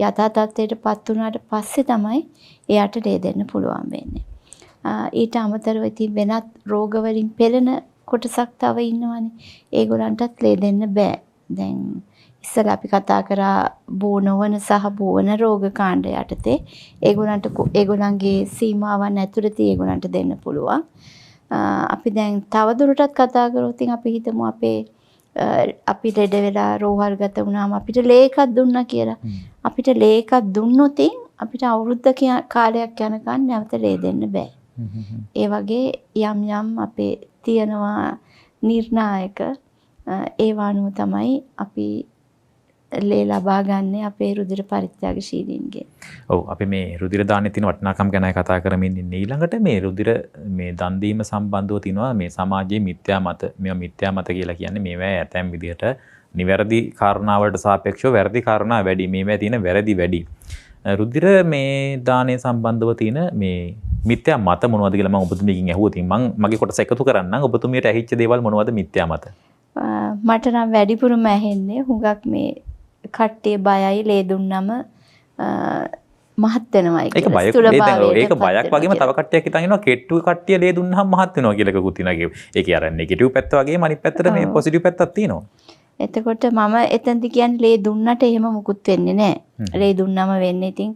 යථා තත්ත්වයටපත් වුණාට පස්සේ තමයි එයාට ලේ දෙන්න පුළුවන් වෙන්නේ. ඊට අමතරව ඉතින් වෙනත් රෝග වලින් පෙළෙන කොටසක් තව ඉන්නවනේ. ඒගොල්ලන්ටත් ලේ දෙන්න බෑ. දැන් ඉස්සර අපි කතා කරා බෝනවන සහ බෝන රෝග කාණ්ඩ යටතේ ඒගොල්ලන්ගේ සීමාවන් ඇතුළත ඒගොල්ලන්ට දෙන්න පුළුවන්. අපි දැන් තවදුරටත් කතා කරොත් අපි හිතමු අපි ලෙඩ වෙලා රෝහල් ගත වුණාම අපිට ලේ එකක් දුන්නා කියලා. අපිට ලේ එකක් දුන්නොත් අපිට අවුරුද්දක කාලයක් යනකම් නැවත ලේ දෙන්න බෑ. ඒ වගේ යම් අපේ තියෙනවා නිර්ණායක ඒවා අනුව තමයි අපි ලේ ලබා ගන්න අපේ රුධිර පරිත්‍යාගශීලීන්ගේ. ඔව් අපි මේ රුධිර දාන්නේ තියෙන වටිනාකම් ගැනයි කතා කරමින් ඉන්නේ. ඊළඟට මේ රුධිර මේ දන් දීම සම්බන්ධව තියෙනවා මේ සමාජයේ මිත්‍යා මත. මේවා මිත්‍යා මත කියලා කියන්නේ මේවා ඇතැම් විදිහට නිවැරදි කාරණාවලට සාපේක්ෂව වැරදි කාරණා වැඩි. මේවා තියෙන වැරදි වැඩි. රුධිර මේ දානය සම්බන්ධව තියෙන මේ මිත්‍යා මත මොනවද කියලා මම ඔබතුමියකින් ඇහුවා. ඉතින් මම මගේ කොටස එකතු කරන්නම්. ඔබතුමියට ඇහිච්ච දේවල් මොනවද මිත්‍යා මත? මට නම් වැඩිපුරම ඇහෙන්නේ හුඟක් මේ කට්ටිය බයයි ලේ දුන්නම මහත් වෙනවා කියලා. ඒක බයක් වගේම තව කට්ටියක් හිතන් ඉන්නවා කෙට්ටු කට්ටිය ලේ දුන්නාම මහත් වෙනවා කියලා එකකුත් තියෙනවා. ඒකේ අර නෙගටිව් පැත්ත වගේම අනිත් පැත්තට මේ පොසිටිව් පැත්තක් තියෙනවා. එතකොට මම එතනදි කියන්නේ ලේ දුන්නට එහෙම මුකුත් වෙන්නේ නැහැ. ලේ දුන්නම වෙන්නේ ඉතින්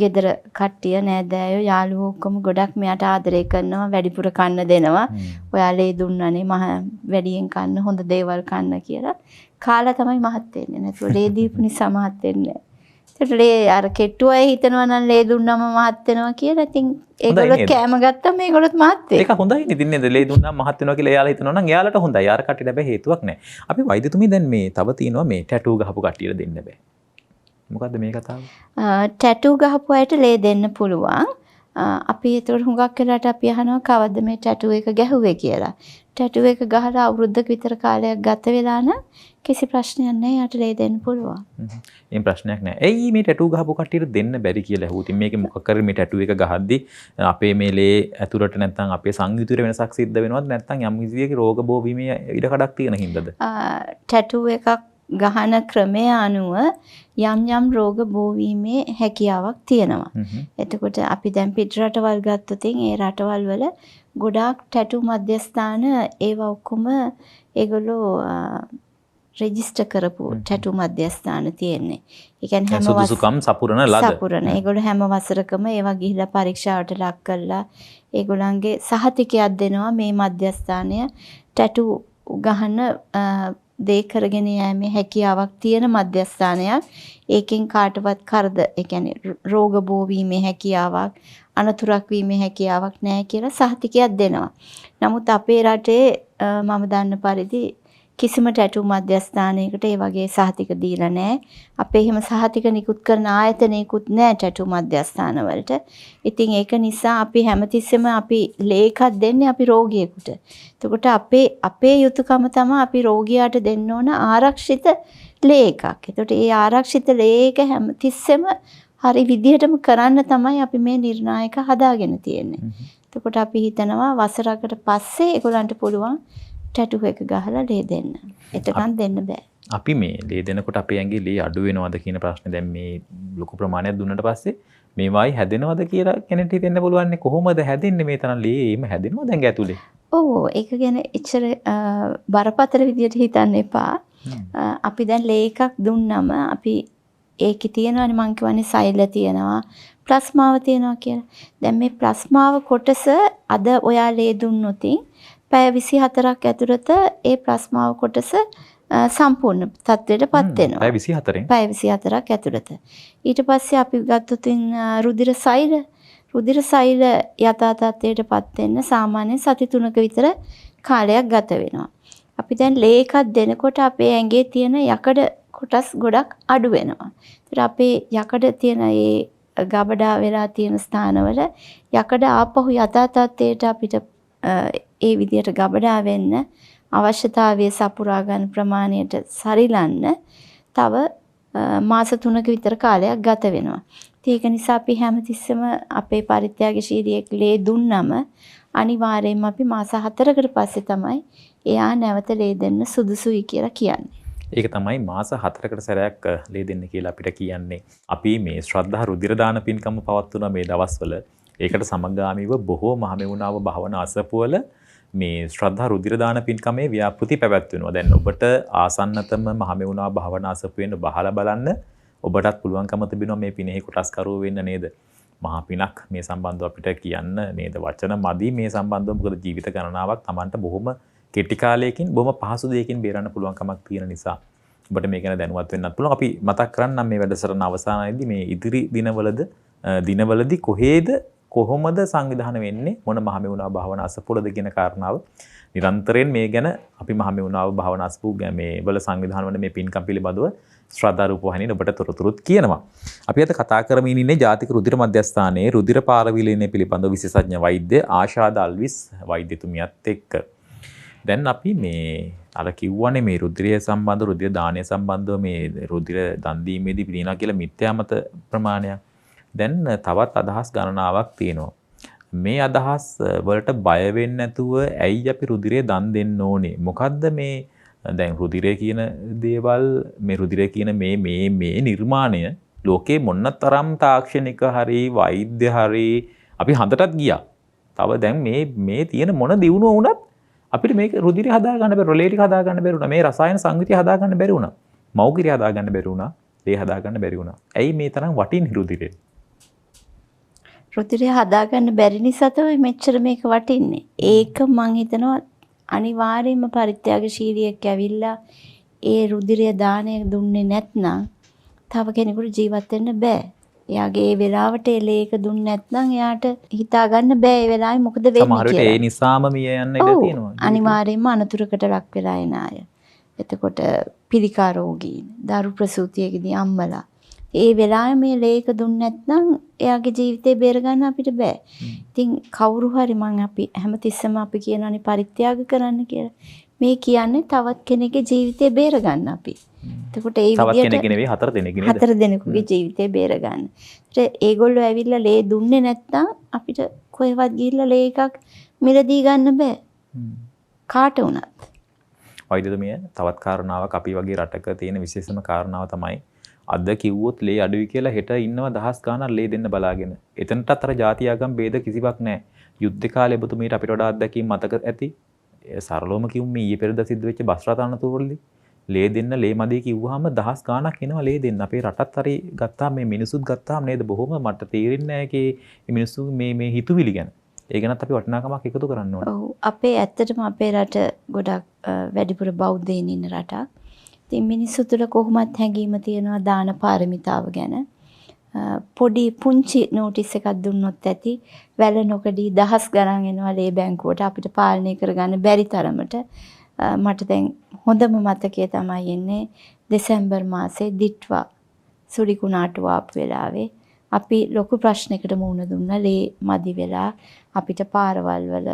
ගෙදර කට්ටිය නෑදෑයෝ යාළුවෝ ඔක්කොම ගොඩක් මෙයාට ආදරය කරනවා වැඩිපුර කන්න දෙනවා. ඔයා ලේ දුන්නනේ වැඩියෙන් කන්න හොඳ දේවල් කන්න කියලා. කාලා තමයි මහත් වෙන්නේ. නැතුව ලේ දීපු නිසා මහත් වෙන්නේ නැහැ. ඒකට ලේ අර කෙට්ටු අය හිතනවා නම් ලේ දුන්නම මහත් වෙනවා කියලා. ඉතින් ඒගොල්ලෝ කෑම ගත්තම මේගොල්ලොත් මහත් වෙයි. ඒක හොඳයි නේ. ඉතින් නේද ලේ දුන්නාම මහත් වෙනවා කියලා එයාලා හිතනවා නම් එයාලට හොඳයි. යාර කට්ටියට හැබැයි හේතුවක් නැහැ. අපි වෛද්‍යතුමී දැන් මේ තව තියෙනවා මේ ටැටූ ගහපු කට්ටියට දෙන්න බෑ. මොකද්ද මේ කතාව? ටැටූ ගහපු අයට ලේ දෙන්න පුළුවන්. අපි ඒතකොට හුඟක් වෙලාට අපි අහනවා කවද්ද මේ ටැටූ එක ගැහුවේ කියලා. ටැටූ එක ගහලා අවුරුද්දක විතර කාලයක් ගත වෙලා නම් කිසි ප්‍රශ්නයක් නැහැ. යාට ලේ දෙන්න පුළුවන්. එහෙම ප්‍රශ්නයක් නැහැ. එයි මේ ටැටූ ගහපු කට්ටියට දෙන්න බැරි කියලා ඇහුවා. ඉතින් මේකේ මොකක් කරේ මේ ටැටූ එක ගහද්දි අපේ මේ ලේ ඇතුළට නැත්නම් අපේ සංයුතියේ වෙනසක් සිද්ධ වෙනවද නැත්නම් යම් විදියක රෝග බෝ වීමේ ඉඩ කඩක් තියෙන හින්දාද? ටැටූ එකක් ගහන ක්‍රමය අනුව යම් රෝග බෝ වීමේ හැකියාවක් තියෙනවා. එතකොට අපි දැන් පිට රටවල් ගත්තොත් ඒ රටවල් වල ගොඩාක් ටැටූ මධ්‍යස්ථාන ඒවා ඔක්කොම ඒගොල්ලෝ රෙජිස්ටර් කරපු ටැටූ මධ්‍යස්ථාන තියෙන්නේ. ඒ කියන්නේ හැම සුදුසුකම් සපුරන ලද. සපුරන. ඒගොල්ලෝ හැම වසරකම ඒවා ගිහිලා පරීක්ෂාවට ලක් කරලා ඒගොල්ලන්ගේ සහතිකයක් දෙනවා මේ මධ්‍යස්ථානය ටැටූ ගහන දේ කරගෙන යෑමේ හැකියාවක් තියෙන මධ්‍යස්ථානයක්. ඒකෙන් කාටවත් ඒ කියන්නේ රෝග බෝ වීමේ හැකියාවක් අනතුරක් වීමේ හැකියාවක් නැහැ කියලා සහතිකයක් දෙනවා. නමුත් අපේ රටේ මම දන්න පරිදි කිසිම ටැටූ මධ්‍යස්ථානයකට ඒ වගේ සහතික දීලා නැහැ. අපේ එහෙම සහතික නිකුත් කරන ආයතනයකුත් නැහැ ටැටූ මධ්‍යස්ථාන වලට. ඉතින් ඒක නිසා අපි හැමතිස්සෙම අපි ලේකක් දෙන්නේ අපි රෝගියෙකුට. එතකොට අපේ යුතුයකම තමයි අපි රෝගියාට දෙන්න ඕන ආරක්ෂිත ලේ එකක්. එතකොට ඒ ආරක්ෂිත ලේ එක හැමතිස්සෙම හරි විදිහටම කරන්න තමයි අපි මේ නිර්ණායක හදාගෙන තියෙන්නේ. එතකොට අපි හිතනවා වසරකට පස්සේ ඒගොල්ලන්ට පුළුවන් ටැටූ එක ගහලා ලේ දෙන්න. එතකන් දෙන්න බෑ. අපි මේ ලේ දෙනකොට අපේ ඇඟේ ලේ අඩු වෙනවද කියන ප්‍රශ්නේ දැන් මේ ලොකු ප්‍රමාණයක් දුන්නට පස්සේ මේවායි හැදෙනවද කියලා කෙනෙක්ට හිතෙන්න පුළුවන් නේ. කොහොමද හැදෙන්නේ මේ තරම් ලේ එහෙම හැදෙනවද ඇඟ ඇතුලේ? ඔව් ඒක ගැන එච්චර බරපතල විදියට හිතන්න එපා. අපි දැන් ලේ එකක් දුන්නම අපි ඒකේ තියෙනවානේ මං කියවනේ සෛල තියෙනවා ප්ලාස්මාව තියෙනවා කියලා. දැන් මේ ප්ලාස්මාව කොටස අද ඔයා ලේ දුන්නොත් පැය 24ක් ඇතුළත ඒ ප්ලාස්මාව කොටස සම්පූර්ණ තත්ත්වයටපත් වෙනවා. පැය 24න්. පැය 24ක් ඇතුළත. ඊට පස්සේ අපි ගත්තොත් රුධිර සෛල යථා තත්ත්වයටපත් වෙන්න සාමාන්‍යයෙන් සති 3ක විතර කාලයක් ගත වෙනවා. අපි දැන් ලේ එකක් දෙනකොට අපේ ඇඟේ තියෙන යකඩ කොටස් ගොඩක් අඩු වෙනවා. ඒතර අපේ යකඩ තියෙන ඒ ගබඩා වෙලා තියෙන ස්ථානවල යකඩ ආපහු යථා තත්ත්වයට අපිට ඒ විදියට ගබඩා වෙන්න අවශ්‍යතාවය සපුරා ගන්න ප්‍රමාණයට සරිලන්න තව මාස 3ක විතර කාලයක් ගත වෙනවා. ඒක නිසා අපි හැමතිස්සෙම අපේ පරිත්‍යාගශීලියෙක් ලේ දුන්නම අනිවාර්යයෙන්ම අපි මාස 4කට පස්සේ තමයි එයා නැවත ලේ දෙන්න සුදුසුයි කියලා කියන්නේ. ඒක තමයි මාස 4කට සැරයක් ලේ දෙන්න කියලා අපිට කියන්නේ. අපි මේ ශ්‍රද්ධා රුධිර දාන පින්කම පවත්වන මේ දවස්වල ඒකට සමගාමීව බොහෝ මහමෙවුනාව භාවනා අසපුවල මේ ශ්‍රද්ධා රුධිර දාන පින්කමේ ව්‍යාපෘති පැවැත්වෙනවා. දැන් ඔබට ආසන්නතම මහමෙවුනාව භාවනා අසපුවෙන් බහලා බලන්න ඔබටත් පුළුවන්කම තිබෙනවා මේ පිනෙහි කොටස්කරුවෝ වෙන්න නේද? මහා පිනක් මේ සම්බන්ධව අපිට කියන්න නේද? වචන මදි මේ සම්බන්ධව. මොකද ජීවිත ගණනාවක් Tamanට බොහොම කෙටි කාලයකින් බොහොම පහසු දෙයකින් බේරන්න පුළුවන් කමක් තියෙන නිසා ඔබට මේක ගැන දැනුවත් වෙන්නත් පුළුවන්. අපි මතක් කරන්නම් මේ වැඩසටහන අවසානයේදී මේ ඉදිරි දිනවලදී කොහොමද සංවිධානය වෙන්නේ මොන මහමෙවුනාව භාවනා අසපුවලද කියන කාරණාව නිරන්තරයෙන් මේ ගැන අපි මහමෙවුනාව භාවනා අසපුව මේ වල සංවිධාන වන මේ පින්කම් පිළිබඳව ශ්‍රද්ධා රූපවාහිනියේ ඔබට තොරතුරුත් කියනවා. අපි අද කතා කරමින් ඉන්නේ ජාතික රුධිර මධ්‍යස්ථානයේ රුධිර පාරවිලීනය පිළිබඳව විශේෂඥ වෛද්‍ය ආශාද අල්විස් වෛද්‍යතුමියත් එක්ක. දැන් අපි මේ අර කිව්වනේ මේ රුධිරය සම්බන්ධ රුධිර දානය සම්බන්ධව මේ රුධිර දන් දීමේදී පිළිනා කියලා මිත්‍යාමත ප්‍රමාණයක්. දැන් තවත් අදහස් ගණනාවක් තියෙනවා. මේ අදහස් වලට බය වෙන්නේ නැතුව ඇයි අපි රුධිරය දන් දෙන්න ඕනේ? මොකද්ද මේ දැන් රුධිරය කියන දේවල් මේ රුධිරය කියන මේ නිර්මාණය ලෝකේ මොනතරම් තාක්ෂණික හරි වෛද්‍ය හරි අපි හඳටත් ගියා. තව දැන් මේ තියෙන මොන දියුණුව වුණත් අපිට මේක රුධිරය හදා ගන්න බැරි, රොලේ ටික හදා ගන්න බැරි වුණා. මේ රසායන සංයුතිය හදා ගන්න බැරි වුණා. මෞගිරිය හදා ගන්න බැරි වුණා. ඒ හදා ගන්න බැරි වුණා. ඇයි මේ තරම් වටින්නේ රුධිරය? රුධිරය හදාගන්න බැරි නිසා තමයි මෙච්චර මේක වටින්නේ. ඒක මං හිතනවා අනිවාර්යයෙන්ම පරිත්‍යාගශීලියෙක් ඇවිල්ලා ඒ රුධිරය දාණය දුන්නේ නැත්නම් තව කෙනෙකුට ජීවත් වෙන්න බෑ. එයාගේ ඒ වෙලාවට එලේක දුන්නේ නැත්නම් එයාට හිතා ගන්න බෑ ඒ වෙලාවේ මොකද වෙන්නේ කියලා. සමහර විට ඒ නිසාම මිය යන්න ඉඩ තියෙනවා. අනිවාර්යයෙන්ම අනතුරකට ලක් වෙලා එන අය. එතකොට පිළිකා රෝගීන්, දරු ප්‍රසූතියකදී අම්මලා ඒ වෙලාවේ මේ ලේක දුන්නේ නැත්නම් එයාගේ ජීවිතේ බේර ගන්න අපිට බෑ. ඉතින් කවුරු හරි අපි හැමතිස්සෙම අපි කියනවානේ පරිත්‍යාග කරන්න කියලා. මේ කියන්නේ තවත් කෙනෙකුගේ ජීවිතේ බේර ගන්න අපි. එතකොට ඒ විදිහට තවත් කෙනෙක් නෙවෙයි 4 දෙනෙක් නේද? 4 දෙනෙකුගේ ජීවිතේ බේර ගන්න. ඒත් ඒගොල්ලෝ ඇවිල්ලා ලේ දුන්නේ නැත්නම් අපිට කොහෙවත් ගිහිල්ලා ලේ එකක් මිලදී ගන්න බෑ. කාට වුණත්. වෛද්‍යතුමිය තවත් කාරණාවක් අපි වගේ රටක තියෙන විශේෂම කාරණාව තමයි අද කිව්වොත් ලේ අඩුයි කියලා හෙට ඉන්නවා දහස් ගාණක් ලේ දෙන්න බලාගෙන. එතනටත් අර ಜಾති ආගම් ભેද කිසිවක් නැහැ. යුද්ධ කාලේ ඔබතුමීට අපිට වඩා අත්දැකීම් මතක ඇති. සරලවම කිව්වොත් මේ ඊයේ පෙරේද සිද්ධ වෙච්ච බස් රථ අනතුරුවලදී ලේ දෙන්න ලේ මදි කිව්වහම දහස් ගාණක් එනවා ලේ දෙන්න. අපේ රටත් හරි ගත්තාම මේ මිනිසුත් ගත්තාම නේද බොහොම මට තේරෙන්නේ නැහැ මේ මිනිස්සු මේ හිතුවිලි ගැන. ඒ ගැනත් අපි වටිනාකමක් එකතු කරන්න ඕනේ. ඔව් අපේ ඇත්තටම අපේ රට ගොඩක් වැඩිපුර බෞද්ධයින් ඉන්න රටක්. ඉතින් මිනිස්සු තුළ කොහොමත් හැඟීම තියෙනවා දාන පාරමිතාව ගැන. පොඩි පුංචි නෝටිස් එකක් දුන්නොත් ඇති වැල නොකඩී දහස් ගණන් එනවා ලේ බැංකුවට අපිට පාලනය කරගන්න බැරි තරමට. මට දැන් හොඳම මතකය තමයි එන්නේ දෙසැම්බර් මාසේ දිට්වා සුරිකුණාටුව ආපු වෙලාවේ අපි ලොකු ප්‍රශ්නයකට මුහුණ දුන්නා ලේ මදි වෙලා අපිට පාරවල් වල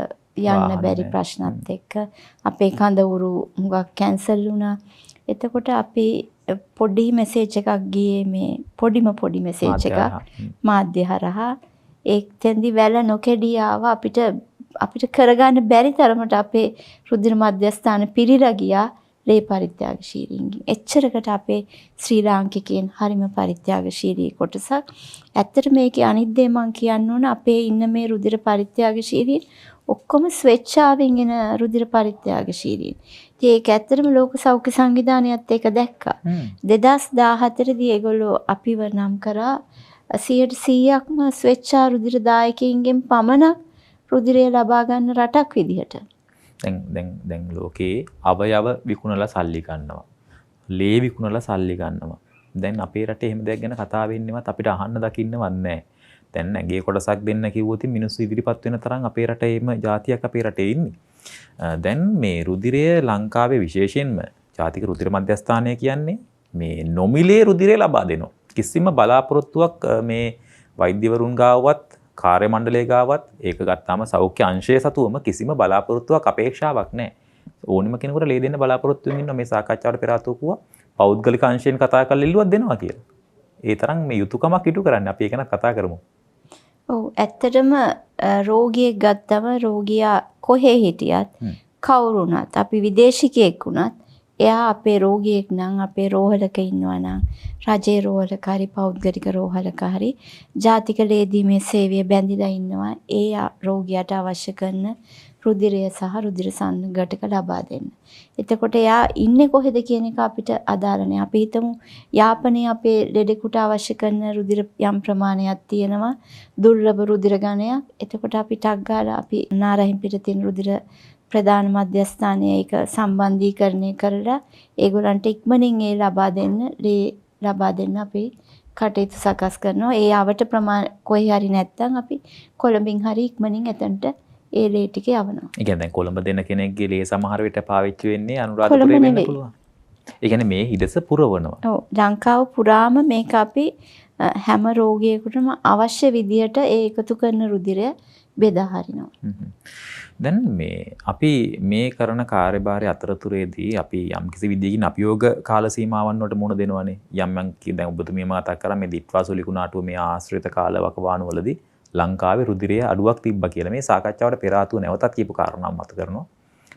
යන්න බැරි ප්‍රශ්නත් එක්ක අපේ කඳවුරු හුඟක් කැන්සල් වුණා. එතකොට අපි පොඩි මෙසේජ් එකක් ගියේ මේ පොඩි මෙසේජ් එකක් මාධ්‍ය හරහා ඒකෙන්දි වැල නොකෙඩී ආව අපිට කරගන්න බැරි තරමට අපේ රුධිර මධ්‍යස්ථාන පිරීලා ගියා ලේ පරිත්‍යාගශීලීන්ගෙන්. එච්චරකට අපේ ශ්‍රී ලාංකිකයන් හරිම පරිත්‍යාගශීලී කොටසක්. ඇත්තට මේකේ අනිත් දේ මම කියන්න ඕන අපේ ඉන්න මේ රුධිර පරිත්‍යාගශීලීන් ඔක්කොම ස්වේච්ඡාවෙන් එන රුධිර පරිත්‍යාගශීලීන්. ඉතින් ඒක ඇත්තටම ලෝක සෞඛ්‍ය සංවිධානයත් ඒක දැක්කා. 2014 දී ඒගොල්ලෝ අපිව නම් කරා 100%ක්ම ස්වේච්ඡා රුධිර දායකයින්ගෙන් පමණක් රුධිරය ලබා ගන්න රටක් විදිහට. දැන් ලෝකේ අවයව විකුණලා සල්ලි ගන්නවා. ලේ විකුණලා සල්ලි ගන්නවා. දැන් අපේ රටේ එහෙම දෙයක් ගැන කතා වෙන්නේවත් අපිට අහන්න දකින්නවත් නැහැ. දැන් ඇගේ කොටසක් දෙන්න කිව්වොත් මිනිස්සු ඉදිරිපත් වෙන තරම් අපේ රටේ එහෙම જાතියක් අපේ රටේ ඉන්නේ. දැන් මේ රුධිරය ලංකාවේ විශේෂයෙන්ම ජාතික රුධිර මධ්‍යස්ථානය කියන්නේ මේ නොමිලේ රුධිරය ලබා දෙනවා. කිසිම බලාපොරොත්තුවක් මේ වෛද්‍යවරුන් ගාවවත් කාර්ය මණ්ඩලයේ ගාවත් ඒක ගත්තාම සෞඛ්‍ය අංශයේ සතුවම කිසිම බලාපොරොත්තුවක් අපේක්ෂාවක් නැහැ. ඕනිම කෙනෙකුට ලේ දෙන්න බලාපොරොත්තු වෙමින් ඉන්න මේ සාකච්ඡාවට පෙර ආතෝ කිව්වා පෞද්ගලික අංශයෙන් කතා කරලා ඉල්ලුවක් දෙනවා කියලා. ඒ තරම් මේ යුතුයකමක් ඉටු කරන්නේ අපි ඒක ගැන කතා කරමු. ඔව් ඇත්තටම රෝගියෙක් ගත්තම රෝගියා කොහේ හිටියත් කවුරුණත් අපි විදේශිකයෙක් වුණත් එයා අපේ රෝගියෙක් නම් අපේ රෝහලක ඉන්නවා නම් රජයේ රෝහලක හරි පෞද්ගලික රෝහලක හරි ජාතික ලේදීමේ සේවය බැඳිලා ඉන්නවා ඒ රෝගියාට අවශ්‍ය කරන රුධිරය සහ රුධිර සංඝටක ලබා දෙන්න. එතකොට එයා ඉන්නේ කොහෙද කියන එක අපිට අදාළ නැහැ. අපි හිතමු යාපනයේ අපේ ලෙඩෙකුට අවශ්‍ය කරන රුධිර යම් ප්‍රමාණයක් තියෙනවා දුර්ලභ රුධිර ගණයක්. එතකොට අපි ටක් ගාලා අපි නාරහින් පිට තියෙන රුධිර ප්‍රධාන මධ්‍යස්ථානයේ ඒක සම්බන්ධීකරණය කරලා ඒගොල්ලන්ට ඉක්මනින් ඒ ලබා දෙන්න අපි කටයුතු සකස් කරනවා. ඒ ආවට ප්‍රමාණ කොහේ හරි නැත්තම් අපි කොළඹින් හරි ඉක්මනින් එතනට ඒ ලේ ටික යවනවා. ඒ කියන්නේ දැන් කොළඹ දෙන කෙනෙක්ගේ ලේ සමහර විට පාවිච්චි වෙන්නේ අනුරාධපුරේ වෙන්න පුළුවන්. ඒ කියන්නේ මේ හිඩස පුරවනවා. ඔව් ලංකාව පුරාම මේක අපි හැම රෝගියෙකුටම අවශ්‍ය විදියට ඒ එකතු කරන රුධිරය බෙදා හරිනවා. දැන් මේ අපි මේ කරන කාර්යභාරය අතරතුරේදී අපි යම් කිසි විදිහකින් අභියෝග කාල සීමාවන් වලට මුහුණ දෙනවනේ. යම් දැන් ඔබතුමිය මතක් කරා මේ දිට්වාසු ලිකුණාටුව මේ ආශ්‍රිත කාල වකවානු වලදී ලංකාවේ රුධිරයේ අඩුවක් තිබ්බා කියලා මේ සාකච්ඡාවට පෙර ආතුව නැවතත් කියපු කාරණාවක් මත කරනවා.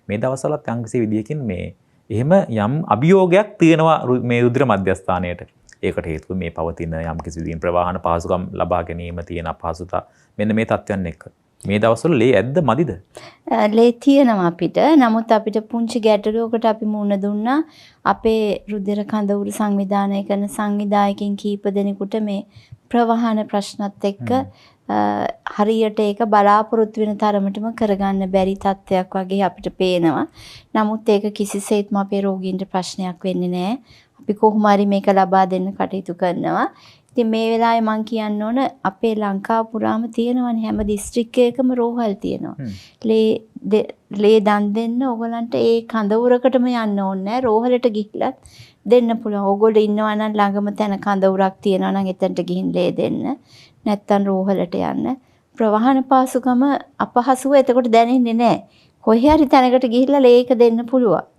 මේ දවස්වලත් යම් කිසි විදිහකින් මේ එහෙම යම් අභියෝගයක් තියෙනවා මේ රුධිර මධ්‍යස්ථානයට. ඒකට හේතුව මේ පවතින යම් කිසි විදිහින් ප්‍රවාහන පහසුකම් ලබා ගැනීම තියෙන අපහසුතා මෙන්න මේ තත්ත්වයන් එක්ක. මේ දවස්වල ලේ ඇද්ද මදිද? ලේ තියෙනවා අපිට. නමුත් අපිට පුංචි ගැටලුවකට අපි මුහුණ දුන්නා. අපේ රුධිර කඳවුරු සංවිධානය කරන සංවිධායකින් කීප දෙනෙකුට මේ ප්‍රවාහන ප්‍රශ්නත් එක්ක හරියට ඒක බලාපොරොත්තු වෙන තරමටම කරගන්න බැරි තත්ත්වයක් වගේ අපිට පේනවා. නමුත් ඒක කිසිසේත්ම අපේ රෝගීන්ට ප්‍රශ්නයක් වෙන්නේ නැහැ. අපි කොහොම හරි මේක ලබා දෙන්න කටයුතු කරනවා. ඉතින් මේ වෙලාවේ මම කියන්න ඕන අපේ ලංකාව පුරාම තියෙනවනේ හැම දිස්ත්‍රික්කයකම රෝහල් තියෙනවා. ලේ දන් දෙන්න ඕගලන්ට ඒ කඳවුරකටම යන්න ඕනේ නැහැ. රෝහලට ගිහිල්ලත් දෙන්න පුළුවන්. ඕගොල්ලෝ ඉන්නවා නම් ළඟම තැන කඳවුරක් තියෙනවා නම් එතනට ගිහින් ලේ දෙන්න. නැත්තම් රෝහලට යන්න. ප්‍රවාහන පාසුකම අපහසුව එතකොට දැනෙන්නේ නැහැ. කොහේ හරි තැනකට ගිහිල්ලා ලේක දෙන්න පුළුවන්.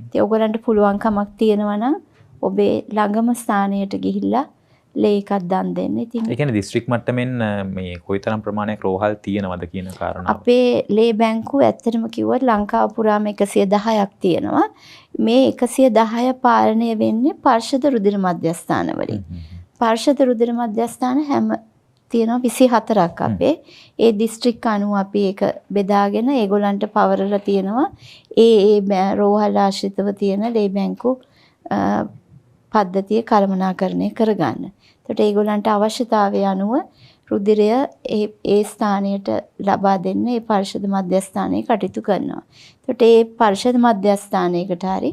ඉතින් ඕගලන්ට පුළුවන්කමක් තියෙනවා නම් ඔබේ ළඟම ස්ථානයට ගිහිල්ලා ලේකක් දන් දෙන්න. ඉතින් ඒ කියන්නේ දිස්ත්‍රික් මට්ටමින් මේ කොයිතරම් ප්‍රමාණයක් රෝහල් තියෙනවද කියන කාරණාව. අපේ ලේ බැංකුව ඇත්තටම කිව්වොත් ලංකාව පුරාම 110ක් තියෙනවා. මේ 110 පාලනය වෙන්නේ පර්ෂද රුධිර මධ්‍යස්ථාන වලින්. පර්ෂද රුධිර මධ්‍යස්ථාන හැම තියෙනවා 24ක් අපේ. ඒ දිස්ත්‍රික් අනුව අපි ඒක බෙදාගෙන ඒගොල්ලන්ට පවරලා තියෙනවා. ඒ රෝහල් ආශ්‍රිතව තියෙන ලේ බැංකු පද්ධතිය කළමනාකරණය කරගන්න. එතකොට ඒගොල්ලන්ට අවශ්‍යතාවය අනුව රුධිරය ඒ ස්ථානයට ලබා දෙන්න ඒ පරිශුද්ධ මධ්‍යස්ථානයේ කටයුතු කරනවා. එතකොට ඒ පරිශුද්ධ මධ්‍යස්ථානයකට හරි